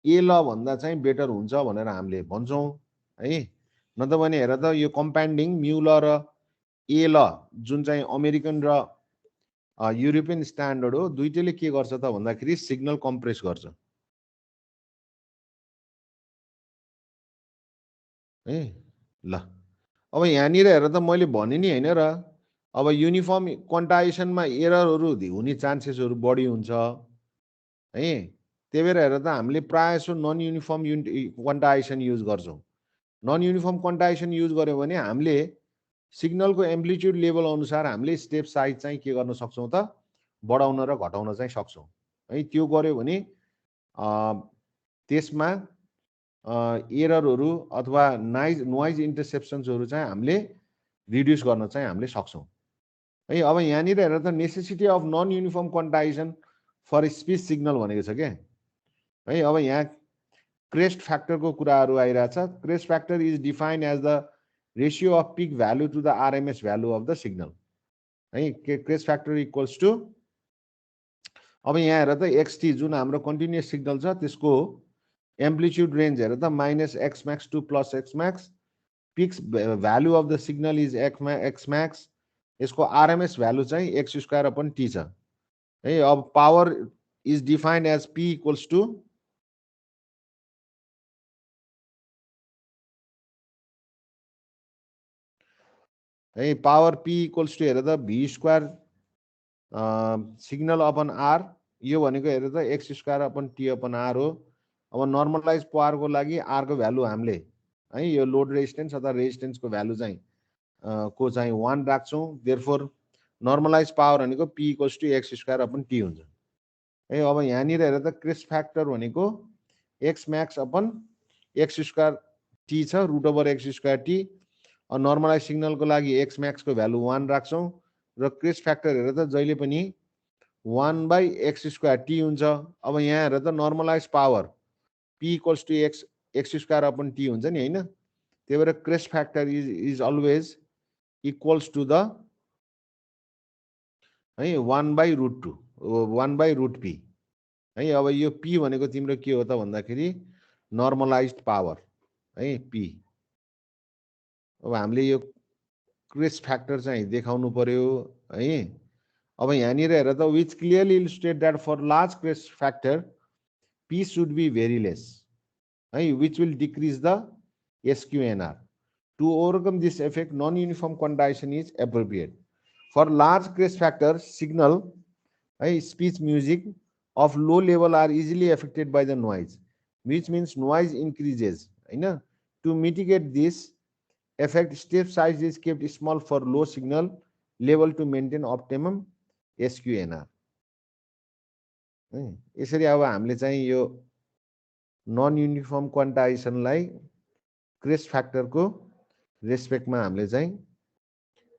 ए ल भन्दा चाहिँ बेटर हुन्छ भनेर हामीले भन्छौँ है। नत्र भने हेर त यो कम्पाउन्डिङ म्यू ल र ए ल जुन चाहिँ अमेरिकन र युरोपियन स्ट्यान्डर्ड हो, दुइटैले के गर्छ त भन्दाखेरि सिग्नल कम्प्रेस गर्छ है। ल अब यहाँनिर हेर त मैले भने नि होइन र, अब युनिफर्म क्वान्टाइजेसनमा एररहरू हुने चान्सेसहरू बढी हुन्छ है। त्यही भएर हेर त हामीले प्रायः जसो नन युनिफर्म क्वान्टाइजेसन युज गर्छौँ। नन युनिफर्म क्वान्टाइजेसन युज गऱ्यौँ भने हामीले सिग्नलको एम्प्लिट्युड लेभल अनुसार हामीले स्टेप साइज चाहिँ के गर्न सक्छौँ त, बढाउन र घटाउन चाहिँ सक्छौँ है। त्यो गऱ्यो भने त्यसमा एररहरू अथवा नोइज इन्टरसेप्सन्सहरू चाहिँ हामीले रिड्युस गर्न चाहिँ हामीले सक्छौँ है। अब यहाँनिर हेर त necessity of non uniform quantization for speech signal भनेको छ क्या है। अब यहाँ क्रेस्ट फ्याक्टरको कुराहरू आइरहेछ। Crest factor is defined as the ratio of peak value to the RMS value of the signal है। क्रेस्ट फ्याक्टर इक्वल्स टु, अब यहाँ हेर त एक्सटी जुन हाम्रो कन्टिन्युस सिग्नल छ त्यसको एम्प्लिट्युड रेन्ज हेर त minus x max to plus x max, peaks value of the signal is x max, यसको आरएमएस भ्यालु चाहिँ एक्स स्क्वायर अपन टी छ है। अब power is defined as P equals to, है पावर पी इक्वल्स टु हेर त v square signal upon R, यो भनेको हेर त x square upon T upon R हो। अब नर्मलाइज पावरको लागि आरको भ्यालु हामीले है यो लोड रेजिस्टेन्स अथवा रेजिस्टेन्सको भ्यालु चाहिँ को चाहिँ 1 राख्छौँ। देयरफोर नर्मलाइज पावर भनेको P equals to x square upon T हुन्छ है। अब यहाँनिर हेर त क्रेस्ट फ्याक्टर भनेको X max upon X square T छ, root over X square T. Normalize सिग्नलको लागि एक्स म्याक्सको भ्यालु 1 राख्छौँ र क्रेस्ट फ्याक्टर हेर त जहिले पनि 1 बाई एक्स स्क्वायर टी हुन्छ। अब यहाँ हेर त normalize power P equals to x square upon T हुन्छ नि होइन। त्यही भएर crest factor is always equals to the है 1 by root two, 1 by root P है। अब यो पी भनेको तिम्रो के हो त भन्दाखेरि नर्मलाइज पावर है पी। अब हामीले यो क्रेस्ट फ्याक्टर चाहिँ देखाउनु पर्यो है। अब यहाँनिर हेर त which clearly illustrate that for large crest factor P should be very less है, which will decrease the SQNR. To overcome this effect non uniform quantization is appropriate. For large crest factor signal है speech music of low level are easily affected by the noise, which means noise increases हैन। To mitigate this effect, step size is kept small for low signal level to maintain optimum SQNR। यसरी अब हामीले चाहिँ यो non uniform क्वान्टाइजेसनलाई crest फ्याक्टरको रेस्पेक्टमा हामीले चाहिँ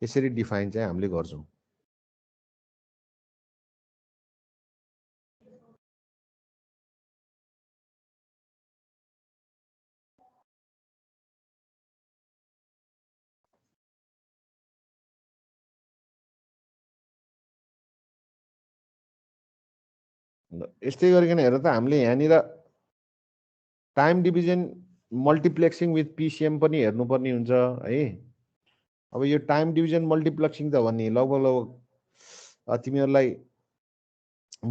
यसरी define चाहिँ हामीले गर्छौं। यस्तै गरिकन हेर त हामीले यहाँनिर टाइम डिभिजन मल्टिप्लेक्सिङ विथ पिसिएम पनि हेर्नुपर्ने हुन्छ है। अब यो टाइम डिभिजन मल्टिप्लेक्सिङ त भन्ने लगभग तिमीहरूलाई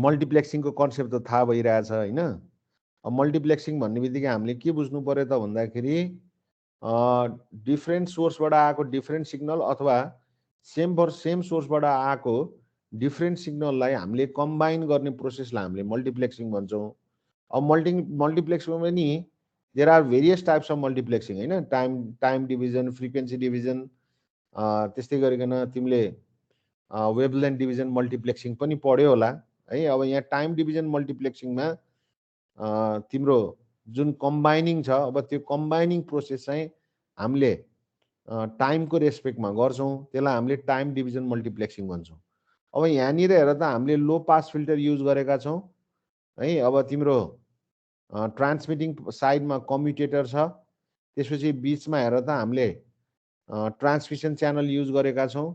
मल्टिप्लेक्सिङको कन्सेप्ट त थाहा भइरहेछ होइन। अब मल्टिप्लेक्सिङ भन्ने बित्तिकै हामीले के बुझ्नु पर्यो त भन्दाखेरि डिफ्रेन्ट सोर्सबाट आएको डिफ्रेन्ट सिग्नल अथवा सेम सोर्सबाट आएको डिफ्रेन्ट सिग्नललाई हामीले कम्बाइन गर्ने प्रोसेसलाई हामीले मल्टिप्लेक्सिङ भन्छौँ। अब मल्टिप्लेक्सिङमा पनि there are various types of multiplexing होइन। टाइम डिभिजन, फ्रिक्वेन्सी डिभिजन, त्यस्तै गरिकन तिमीले वेभलेन्थ डिभिजन मल्टिप्लेक्सिङ पनि पढ्यो होला है। अब यहाँ टाइम डिभिजन मल्टिप्लेक्सिङमा तिम्रो जुन कम्बाइनिङ छ, अब त्यो कम्बाइनिङ प्रोसेस चाहिँ हामीले टाइमको रेस्पेक्टमा गर्छौँ, त्यसलाई हामीले टाइम डिभिजन मल्टिप्लेक्सिङ भन्छौँ। अब यहाँनिर हेर त हामीले लो पास फिल्टर युज गरेका छौँ है। अब तिम्रो ट्रान्समिटिङ साइडमा कम्युटेटर छ, त्यसपछि बिचमा हेर त हामीले ट्रान्समिसन च्यानल युज गरेका छौँ।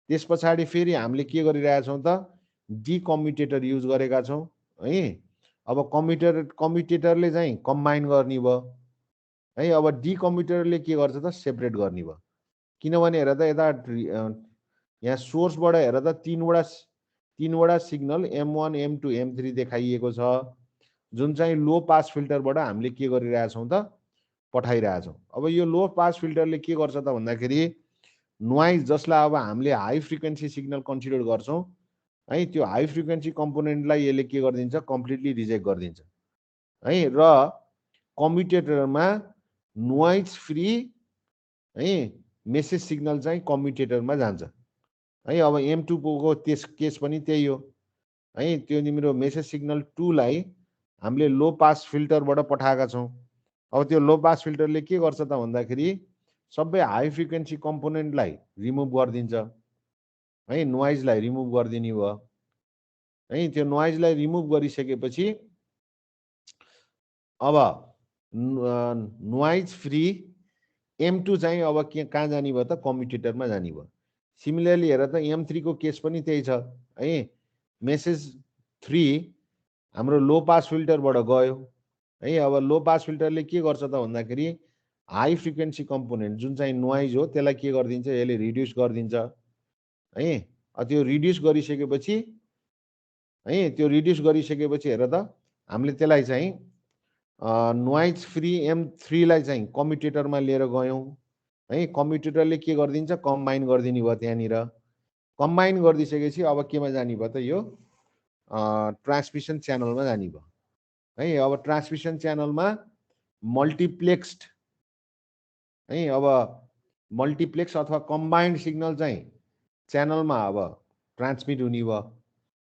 त्यस पछाडि फेरि हामीले के गरिरहेका छौँ त डिकम्युटेटर युज गरेका छौँ है। अब कम्युटेटरले चाहिँ कम्बाइन गर्ने भयो है। अब डिकम्युटेटरले के गर्छ त सेपरेट गर्ने भयो। किनभने हेर त यता यहाँ सोर्सबाट हेर त तीनवटा सिग्नल M1, M2, M3 देखाइएको छ, जुन चाहिँ लो पास फिल्टरबाट हामीले के गरिरहेछौँ त पठाइरहेछौँ। अब यो लो पास फिल्टरले के गर्छ त भन्दाखेरि नोइज जसलाई अब हामीले हाई फ्रिक्वेन्सी सिग्नल कन्सिडर गर्छौँ है, त्यो हाई फ्रिक्वेन्सी कम्पोनेन्टलाई यसले के गरिदिन्छ कम्प्लिटली रिजेक्ट गरिदिन्छ है। र कम्युटेटरमा नोइज फ्री है मेसेज सिग्नल चाहिँ कम्युटेटरमा जान्छ है। अब M2 को त्यस केस पनि त्यही हो है। त्यो तिम्रो मेसेज सिग्नल 2 लाई हामीले लो पास फिल्टरबाट पठाएका छौँ। अब त्यो लो पास फिल्टरले के गर्छ त भन्दाखेरि सबै हाई फ्रिक्वेन्सी कम्पोनेन्टलाई रिमुभ गरिदिन्छ है, नोइजलाई रिमुभ गरिदिने भयो है। त्यो नोइजलाई रिमुभ गरिसकेपछि अब नोइज फ्री M2 चाहिँ अब कहाँ जाने भयो त कम्युटेटरमा जाने भयो। सिमिलरली हेर त M3 को केस पनि त्यही छ है। मेसेज 3 हाम्रो लो पास फिल्टरबाट गयो है। अब लो पास फिल्टरले के गर्छ त भन्दाखेरि हाई फ्रिक्वेन्सी कम्पोनेन्ट जुन चाहिँ नोइज हो त्यसलाई के गरिदिन्छ, यसले रिड्युस गरिदिन्छ है। त्यो रिड्युस गरिसकेपछि है, त्यो रिड्युस गरिसकेपछि हेर त हामीले त्यसलाई चाहिँ नोइज फ्री M3 लाई चाहिँ कम्युटेटरमा लिएर गयौँ है। कम्युटेटरले के गरिदिन्छ कम्बाइन गरिदिने भयो। त्यहाँनिर कम्बाइन गरिदिसकेपछि अब केमा जाने भयो त यो ट्रान्समिसन च्यानलमा जाने भयो है। अब ट्रान्समिसन च्यानलमा मल्टिप्लेक्स्ड है, अब मल्टिप्लेक्स अथवा कम्बाइन्ड सिग्नल चाहिँ च्यानलमा अब ट्रान्समिट हुने भयो।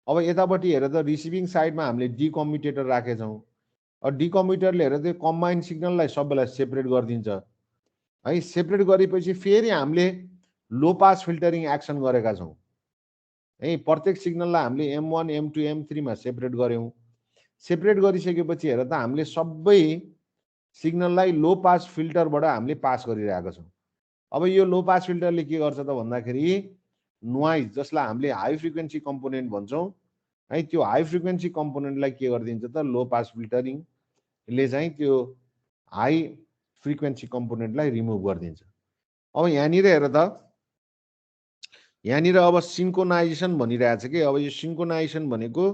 अब यतापट्टि हेर त रिसिभिङ साइडमा हामीले डिकम्युटेटर राखेछौँ। अब डिकम्युटेटरले हेर त्यो कम्बाइन्ड सिग्नललाई सबैलाई सेपरेट गरिदिन्छ है। सेपरेट गरेपछि फेरि हामीले लो पास फिल्टरिङ एक्सन गरेका छौँ है। प्रत्येक सिग्नललाई हामीले M1, M2, M3 मा सेपरेट गऱ्यौँ। सेपरेट गरिसकेपछि हेर त हामीले सबै सिग्नललाई लो पास फिल्टरबाट हामीले पास गरिरहेका छौँ। अब यो लो पास फिल्टरले के गर्छ त भन्दाखेरि नोइज जसलाई हामीले हाई फ्रिक्वेन्सी कम्पोनेन्ट भन्छौँ है, त्यो हाई फ्रिक्वेन्सी कम्पोनेन्टलाई के गरिदिन्छ त लो पास फिल्टरिङले चाहिँ त्यो हाई फ्रिक्वेन्सी कम्पोनेन्टलाई रिमुभ गरिदिन्छ। अब यहाँनिर हेर त यहाँनिर अब सिन्क्रोनाइजेसन भनिरहेछ कि अब यो सिन्क्रोनाइजेसन भनेको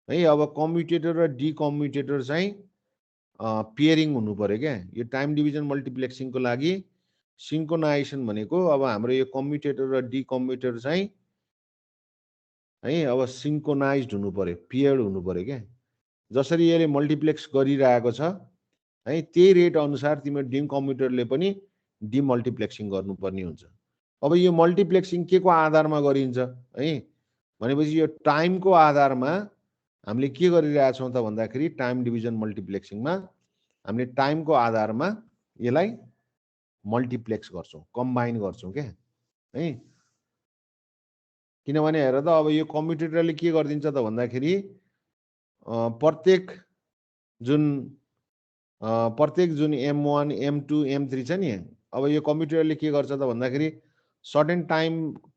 है अब कम्युटेटर र डिकम्युटेटर चाहिँ पेयरिङ हुनु पर्यो क्या। यो टाइम डिभिजन मल्टिप्लेक्सिङको लागि सिन्क्रोनाइजेसन भनेको अब हाम्रो यो कम्युटेटर र डिकम्युटेटर चाहिँ है अब सिन्क्रोनाइज्ड हुनु पर्यो, पेयर्ड हुनु पर्यो क्या। जसरी यसले मल्टिप्लेक्स गरिरहेको छ है त्यही रेट अनुसार तिम्रो डिकम्युटेटरले पनि डिमल्टिप्लेक्सिङ गर्नुपर्ने हुन्छ। अब यो मल्टिप्लेक्सिङ के को आधारमा गरिन्छ है भनेपछि यो टाइमको आधारमा हामीले के गरिरहेछौँ त भन्दाखेरि टाइम डिभिजन मल्टिप्लेक्सिङमा हामीले टाइमको आधारमा यसलाई मल्टिप्लेक्स गर्छौँ, कम्बाइन गर्छौँ क्या है। किनभने हेर त अब यो कम्प्युटरले के गरिदिन्छ त भन्दाखेरि प्रत्येक जुन M1 M2 M3 छ नि, अब यो कम्प्युटरले के गर्छ त भन्दाखेरि सर्टेन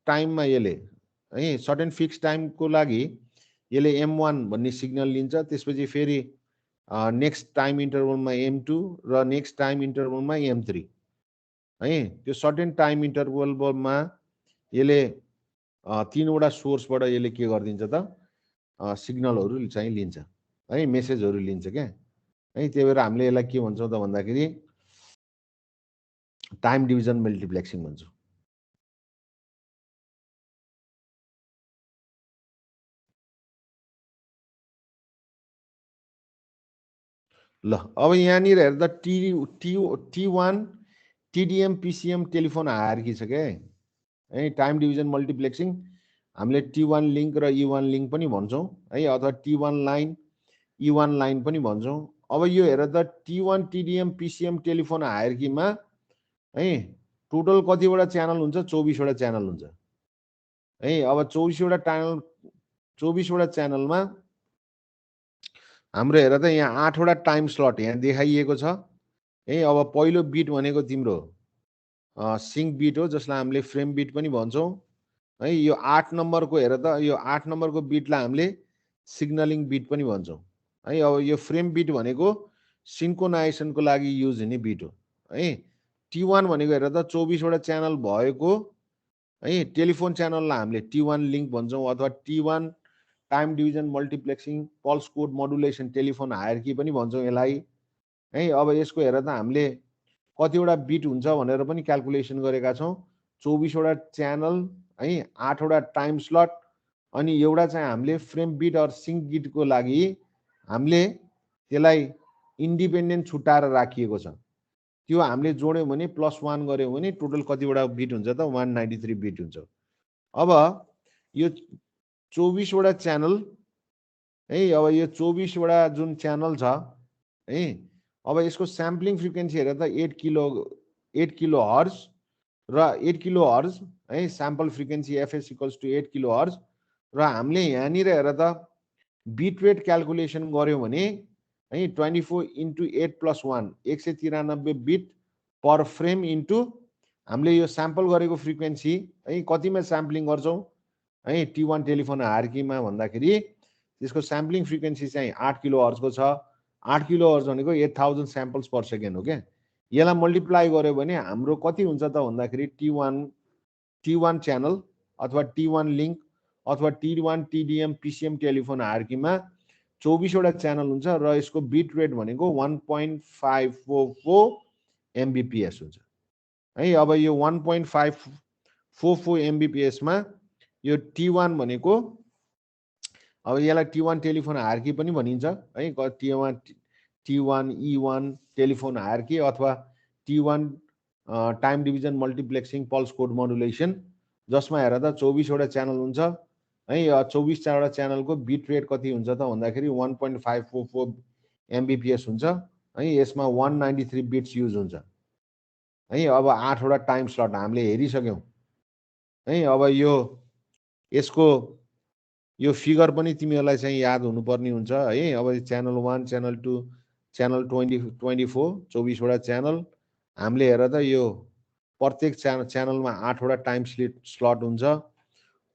टाइममा यसले है सर्टेन फिक्स टाइमको लागि यसले M1 भन्ने सिग्नल लिन्छ, त्यसपछि फेरि नेक्स्ट टाइम इन्टरभलमा M2 र नेक्स्ट टाइम इन्टरभलमा M3 है। त्यो सर्टेन टाइम इन्टरभलमा यसले तीनवटा सोर्सबाट यसले के गरिदिन्छ त सिग्नलहरू चाहिँ लिन्छ है, मेसेजहरू लिन्छ क्या है। त्यही भएर हामीले यसलाई के भन्छौँ त भन्दाखेरि टाइम डिभिजन मल्टिप्लेक्सिङ भन्छौँ। ल अब यहाँनिर हेर्दा T1 TDM PCM telephone hierarchy छ क्या है। टाइम डिभिजन मल्टिप्लेक्सिङ हामीले T1 लिङ्क र E1 लिङ्क पनि भन्छौँ है, अथवा T1 लाइन E1 लाइन पनि भन्छौँ। अब यो हेर त T1 TDM PCM टेलिफोन हायरार्कीमा है टोटल कतिवटा च्यानल हुन्छ? 24 वटा च्यानल हुन्छ है। अब 24 वटा च्यानलमा हाम्रो हेर त यहाँ 8 वटा टाइम स्लट यहाँ देखाइएको छ है। अब पहिलो बिट भनेको तिम्रो सिङ्क बिट हो, जसलाई हामीले फ्रेम बिट पनि भन्छौँ है। यो 8 नम्बरको हेर त यो 8 नम्बरको बिटलाई हामीले सिग्नलिङ बिट पनि भन्छौँ है। अब यो फ्रेम बिट भनेको सिन्क्रोनाइजेसनको लागि युज हुने बिट हो है। T1 भनेको हेर त 24 वटा च्यानल भएको है टेलिफोन च्यानललाई हामीले T1 लिङ्क भन्छौँ, अथवा T1 time division multiplexing pulse code modulation telephone hierarchy पनि भन्छौँ यसलाई है। अब यसको हेर त हामीले कतिवटा बिट हुन्छ भनेर पनि क्यालकुलेसन गरेका छौँ। 24 वटा च्यानल है, 8 वटा टाइम स्लट, अनि एउटा चाहिँ हामीले फ्रेम बिट अर सिङ्क बिटको लागि हामीले त्यसलाई इन्डिपेन्डेन्ट छुट्टाएर राखिएको छ। त्यो हामीले जोड्यौँ भने +1 गऱ्यौँ भने टोटल कतिवटा बिट हुन्छ त 193 बिट हुन्छ। अब यो 24 वटा च्यानल है, अब यो 24 वटा जुन च्यानल छ है, अब यसको स्याम्पलिङ फ्रिक्वेन्सी हेरेर त 8 किलो हर्ज र 8 किलो हर्ज है sample frequency FS = 8 kilo hertz. र हामीले यहाँनिर हेर त बिट रेट क्यालकुलेसन गऱ्यौँ भने है 24 × 8 + 1 193 बिट पर फ्रेम इन्टु हामीले यो स्याम्पल गरेको फ्रिक्वेन्सी है कतिमा स्याम्पलिङ गर्छौँ है T1 टेलिफोन हायरार्कीमा भन्दाखेरि त्यसको स्याम्पलिङ फ्रिक्वेन्सी चाहिँ 8 किलो हर्जको छ। 8 किलो हर्ज भनेको 8000 स्याम्पल्स पर सेकेन्ड हो क्या। यसलाई मल्टिप्लाई गर्यो भने हाम्रो कति हुन्छ त भन्दाखेरि T1 च्यानल अथवा T1 लिङ्क अथवा T1 TDM PCM टेलिफोन हायरार्कीमा 24 वटा च्यानल हुन्छ र यसको बिट रेट भनेको 1.544 MBPS हुन्छ है। अब यो 1.544 MBPS मा यो T1 भनेको अब यसलाई T1 टेलिफोन हायरार्की पनि भनिन्छ है। T1 E1 टेलिफोन हायरार्की अथवा T1 time division multiplexing pulse code modulation, जसमा हेर त 24 वटा च्यानल हुन्छ है। 24 वटा च्यानलको बिट रेट कति हुन्छ त भन्दाखेरि 1.544 MBPS हुन्छ है। यसमा 193 बिट्स युज हुन्छ है। अब 8 वटा टाइम स्लट हामीले हेरिसक्यौँ है। अब यसको यो फिगर पनि तिमीहरूलाई चाहिँ याद हुनुपर्ने हुन्छ है। अब च्यानल 1 च्यानल 2 च्यानल 24 24 वटा च्यानल हामीले हेर त यो प्रत्येक च्यानलमा 8 वटा टाइम स्लट हुन्छ।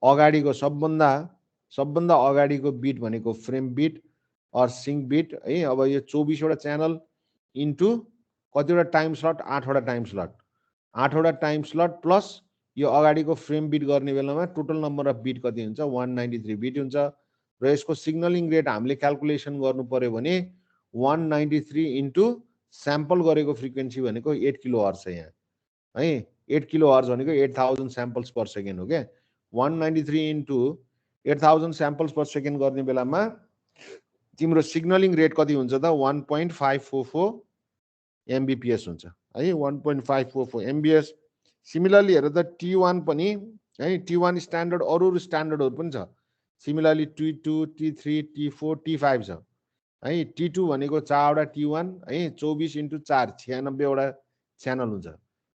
अगाडिको सबभन्दा अगाडिको बिट भनेको frame bit or sync bit है। अब यो 24 वटा च्यानल इन्टु कतिवटा टाइम स्लट? 8 वटा टाइम स्लट, 8 वटा टाइम स्लट प्लस यो अगाडिको फ्रेम बिट गर्ने बेलामा टोटल नम्बर अफ बिट कति हुन्छ 193 बिट हुन्छ र यसको सिग्नलिङ रेट हामीले क्याल्कुलेसन गर्नु पर्यो भने 193 इन्टु स्याम्पल गरेको फ्रिक्वेन्सी भनेको 8 किलो हर्ज छ यहाँ है 8 किलो हर्ज भनेको 8000 स्याम्पल्स पर सेकेन्ड हो क्या 193 इन्टु 8000 स्याम्पल्स पर सेकेन्ड गर्ने बेलामा तिम्रो सिग्नलिङ रेट कति हुन्छ त 1.544 एमबिपिएस हुन्छ है 1.544 एमबिएस सिमिलरली हेर त T1 पनि है T1 स्ट्यान्डर्ड अरू स्ट्यान्डर्डहरू पनि छ similarly T2 T3 T4 T5 छ है T2 भनेको 4 वटा T1 है 24 इन्टु 4 96 वटा च्यानल हुन्छ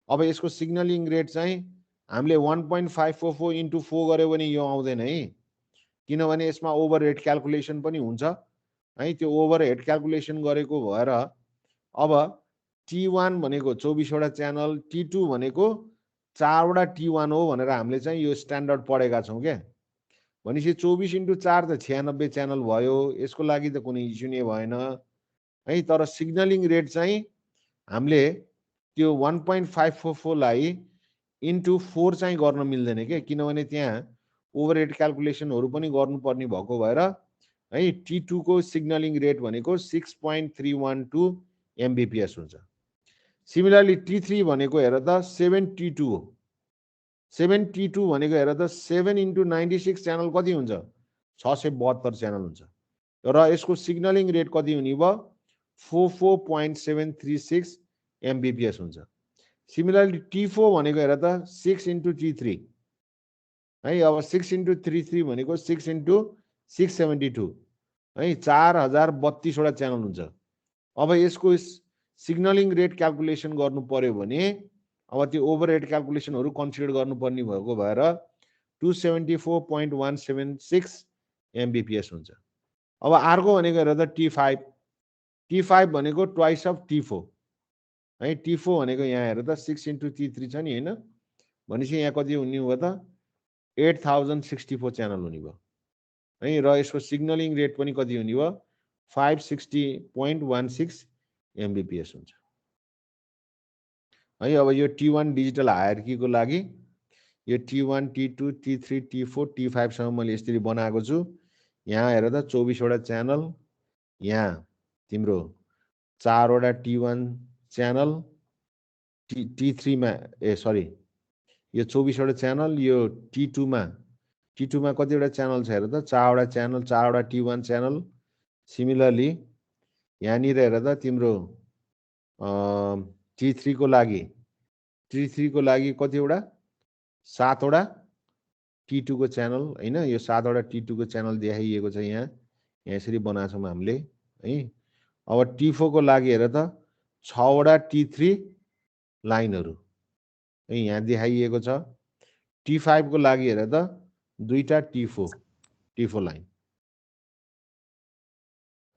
अब यसको सिग्नलिङ रेट चाहिँ हामीले 1.544 इन्टु 4 गर्यो भने यो आउँदैन है किनभने यसमा ओभरहेड क्याल्कुलेसन पनि हुन्छ है त्यो ओभरहेड क्याल्कुलेसन गरेको भएर अब T1 भनेको 24 वटा च्यानल T2 भनेको 4 वटा T1 हो भनेर हामीले चाहिँ यो स्ट्यान्डर्ड पढेका छौँ क्या भनेपछि 24 इन्टु 4 त 96 च्यानल भयो यसको लागि त कुनै इस्यु नै भएन है तर सिग्नलिङ रेट चाहिँ हामीले त्यो 1.544 लाई इन्टु 4 चाहिँ गर्न मिल्दैन के किनभने त्यहाँ ओभरहेड क्याल्कुलेसनहरू पनि गर्नुपर्ने भएको भएर है T2 को सिग्नलिङ रेट भनेको 6.312 एमबिपिएस हुन्छ सिमिलरली T3 भनेको हेर त 7T2 हो 7T2 भनेको हेर त 7 इन्टु 96 च्यानल कति हुन्छ 672 च्यानल हुन्छ र यसको सिग्नलिङ रेट कति हुने भयो 44.736 एमबिपिएस हुन्छ सिमिलरली T4 भनेको हेर त 6 इन्टु T3 है अब 6 इन्टु 33 भनेको 6 इन्टु 672 है 4032 वटा च्यानल हुन्छ अब यसको सिग्नलिङ रेट क्याल्कुलेसन गर्नु पर्यो भने अब त्यो ओभरहेड क्याल्कुलेसनहरू कन्सिडर गर्नुपर्ने भएको भएर 274.176 एमबिपिएस हुन्छ अब अर्को भनेको हेर त T5 भनेको ट्वाइस अफ T4 है T4 भनेको यहाँ हेर त 6 इन्टु T3 छ नि होइन भनेपछि यहाँ कति हुने भयो त 8064 च्यानल हुने भयो है र यसको सिग्नलिङ रेट पनि कति हुने भयो 560.16 एमबिपिएस हुन्छ है अब यो T1 डिजिटल हायरार्कीको लागि यो T1 T2 T3 T4 T5 सम्म मैले यसरी बनाएको छु यहाँ हेर त 24 वटा च्यानल यहाँ तिम्रो 4 वटा T1 च्यानल T3 मा सरी यो 24 वटा च्यानल यो T2 मा कतिवटा च्यानल छ हेर त 4 वटा च्यानल 4 वटा T1 च्यानल सिमिलरली यहाँनिर हेर त तिम्रो T3 को लागि कतिवटा 7 वटा T2 को च्यानल हैन यो 7 वटा T2 को च्यानल देखाइएको छ यहाँ यसरी बनाएको छौँ हामीले है अब T4 को लागि हेर त 6 वटा T3 लाइनहरू है यहाँ देखाइएको छ T5 को लागि हेर त 2टा T4 लाइन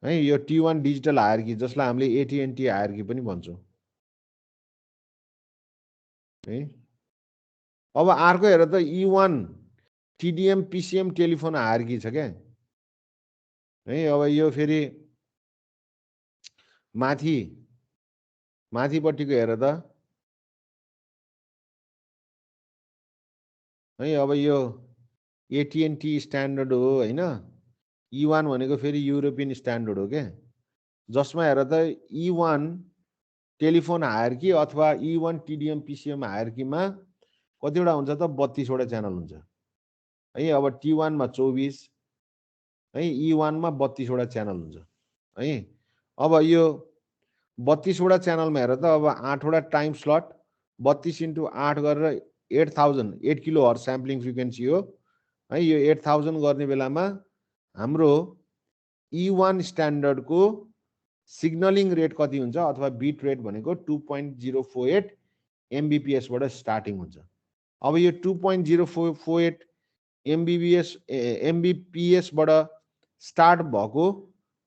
है यो T1 डिजिटल हायरार्की जसलाई हामीले AT&T हायरार्की पनि भन्छौँ है अब अर्को हेर त E1 TDM PCM telephone hierarchy छ क्या है अब यो फेरि माथिपट्टिको हेर त है अब यो AT&T स्ट्यान्डर्ड हो हैन E1 भनेको फेरि युरोपियन स्ट्यान्डर्ड हो क्या जसमा हेर त E1 टेलिफोन हायरार्की अथवा E1 TDM PCM हायरार्कीमा कतिवटा हुन्छ त 32 वटा च्यानल हुन्छ है अब T1 मा 24 है E1 मा 32 वटा च्यानल हुन्छ है अब यो 32 वटा च्यानलमा हेर त अब 8 वटा टाइम स्लट 32 इन्टु 8 गरेर 8 किलो हर्ज स्याम्पलिङ फ्रिक्वेन्सी हो है यो 8000 गर्ने बेलामा हाम्रो E1 स्ट्यान्डर्डको सिग्नलिङ रेट कति हुन्छ अथवा बिट रेट भनेको 2.048 एमबिपिएस बाट स्टार्टिङ हुन्छ अब यो 2.048 एमबिपिएस बाट स्टार्ट भएको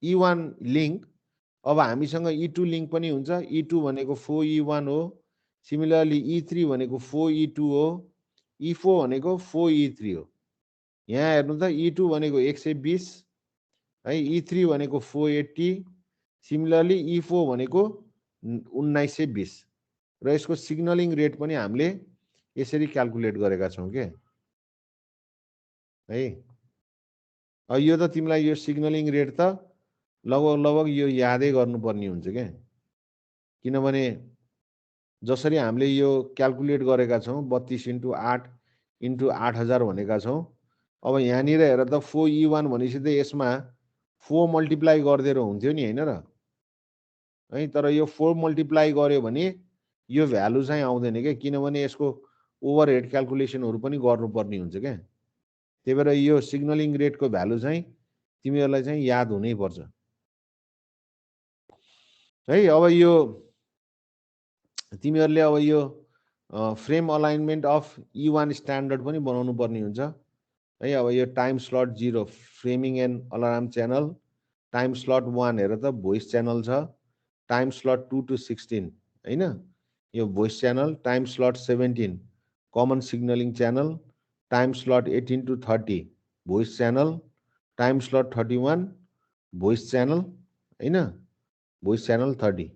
E1 लिंक अब हामीसँग E2 लिंक पनि हुन्छ E2 भनेको 4E1 हो सिमिलरली E3 भनेको 4E2 हो E4 भनेको 4E3 हो यहाँ हेर्नु त E2 भनेको 120 है E3 भनेको 480 सिमिलरली E4 भनेको 1920 र यसको सिग्नलिङ रेट पनि हामीले यसरी क्याल्कुलेट गरेका छौँ के है। यो त तिमीलाई यो सिग्नलिङ रेट त लगभग यो यादै गर्नुपर्ने हुन्छ क्या, किनभने जसरी हामीले यो क्याल्कुलेट गरेका छौँ 32 × 8 × 8000 भनेका छौँ। अब यहाँनिर हेर त 4E1 भनेपछि त यसमा 4 मल्टिप्लाई गरिदिएर हुन्थ्यो नि होइन र है। तर यो 4 मल्टिप्लाई गर्यो भने यो भ्यालु चाहिँ आउँदैन क्या, किनभने यसको ओभरहेड क्याल्कुलेसनहरू पनि गर्नुपर्ने हुन्छ क्या। त्यही भएर यो सिग्नलिङ रेटको भ्यालु चाहिँ तिमीहरूलाई चाहिँ याद हुनैपर्छ है। अब यो तिमीहरूले अब यो frame alignment of E1 standard पनि बनाउनु पर्ने हुन्छ है। अब यो time slot 0 framing and alarm channel, time slot 1 हेर त भोइस च्यानल छ, टाइम स्लट 2 to 16 होइन यो voice channel, time slot 17 common signaling channel, time slot 18 to 30 voice channel, time slot 31 voice channel होइन, भोइस च्यानल 30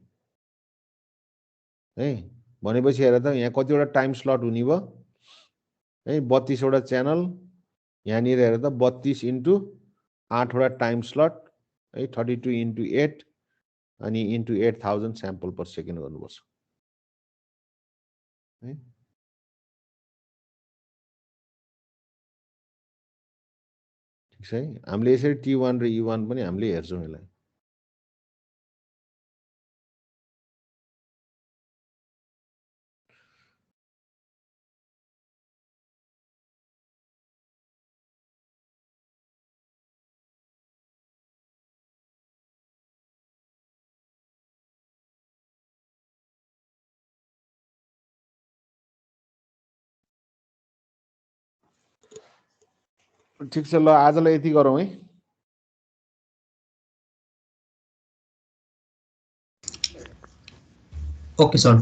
है। भनेपछि हेर त यहाँ कतिवटा टाइम स्लट हुने भयो है, 32 वटा च्यानल। यहाँनिर हेर त 32 × 8 वटा टाइम स्लट है, 32 × 8 अनि इन्टु 8000 स्याम्पल पर सेकेन्ड गर्नुपर्छ है। ठिक छ है। हामीले यसरी T1 र E1 पनि हामीले हेर्छौँ यसलाई। ठिक छ, ल आजलाई यति गरौँ है। Okay sir.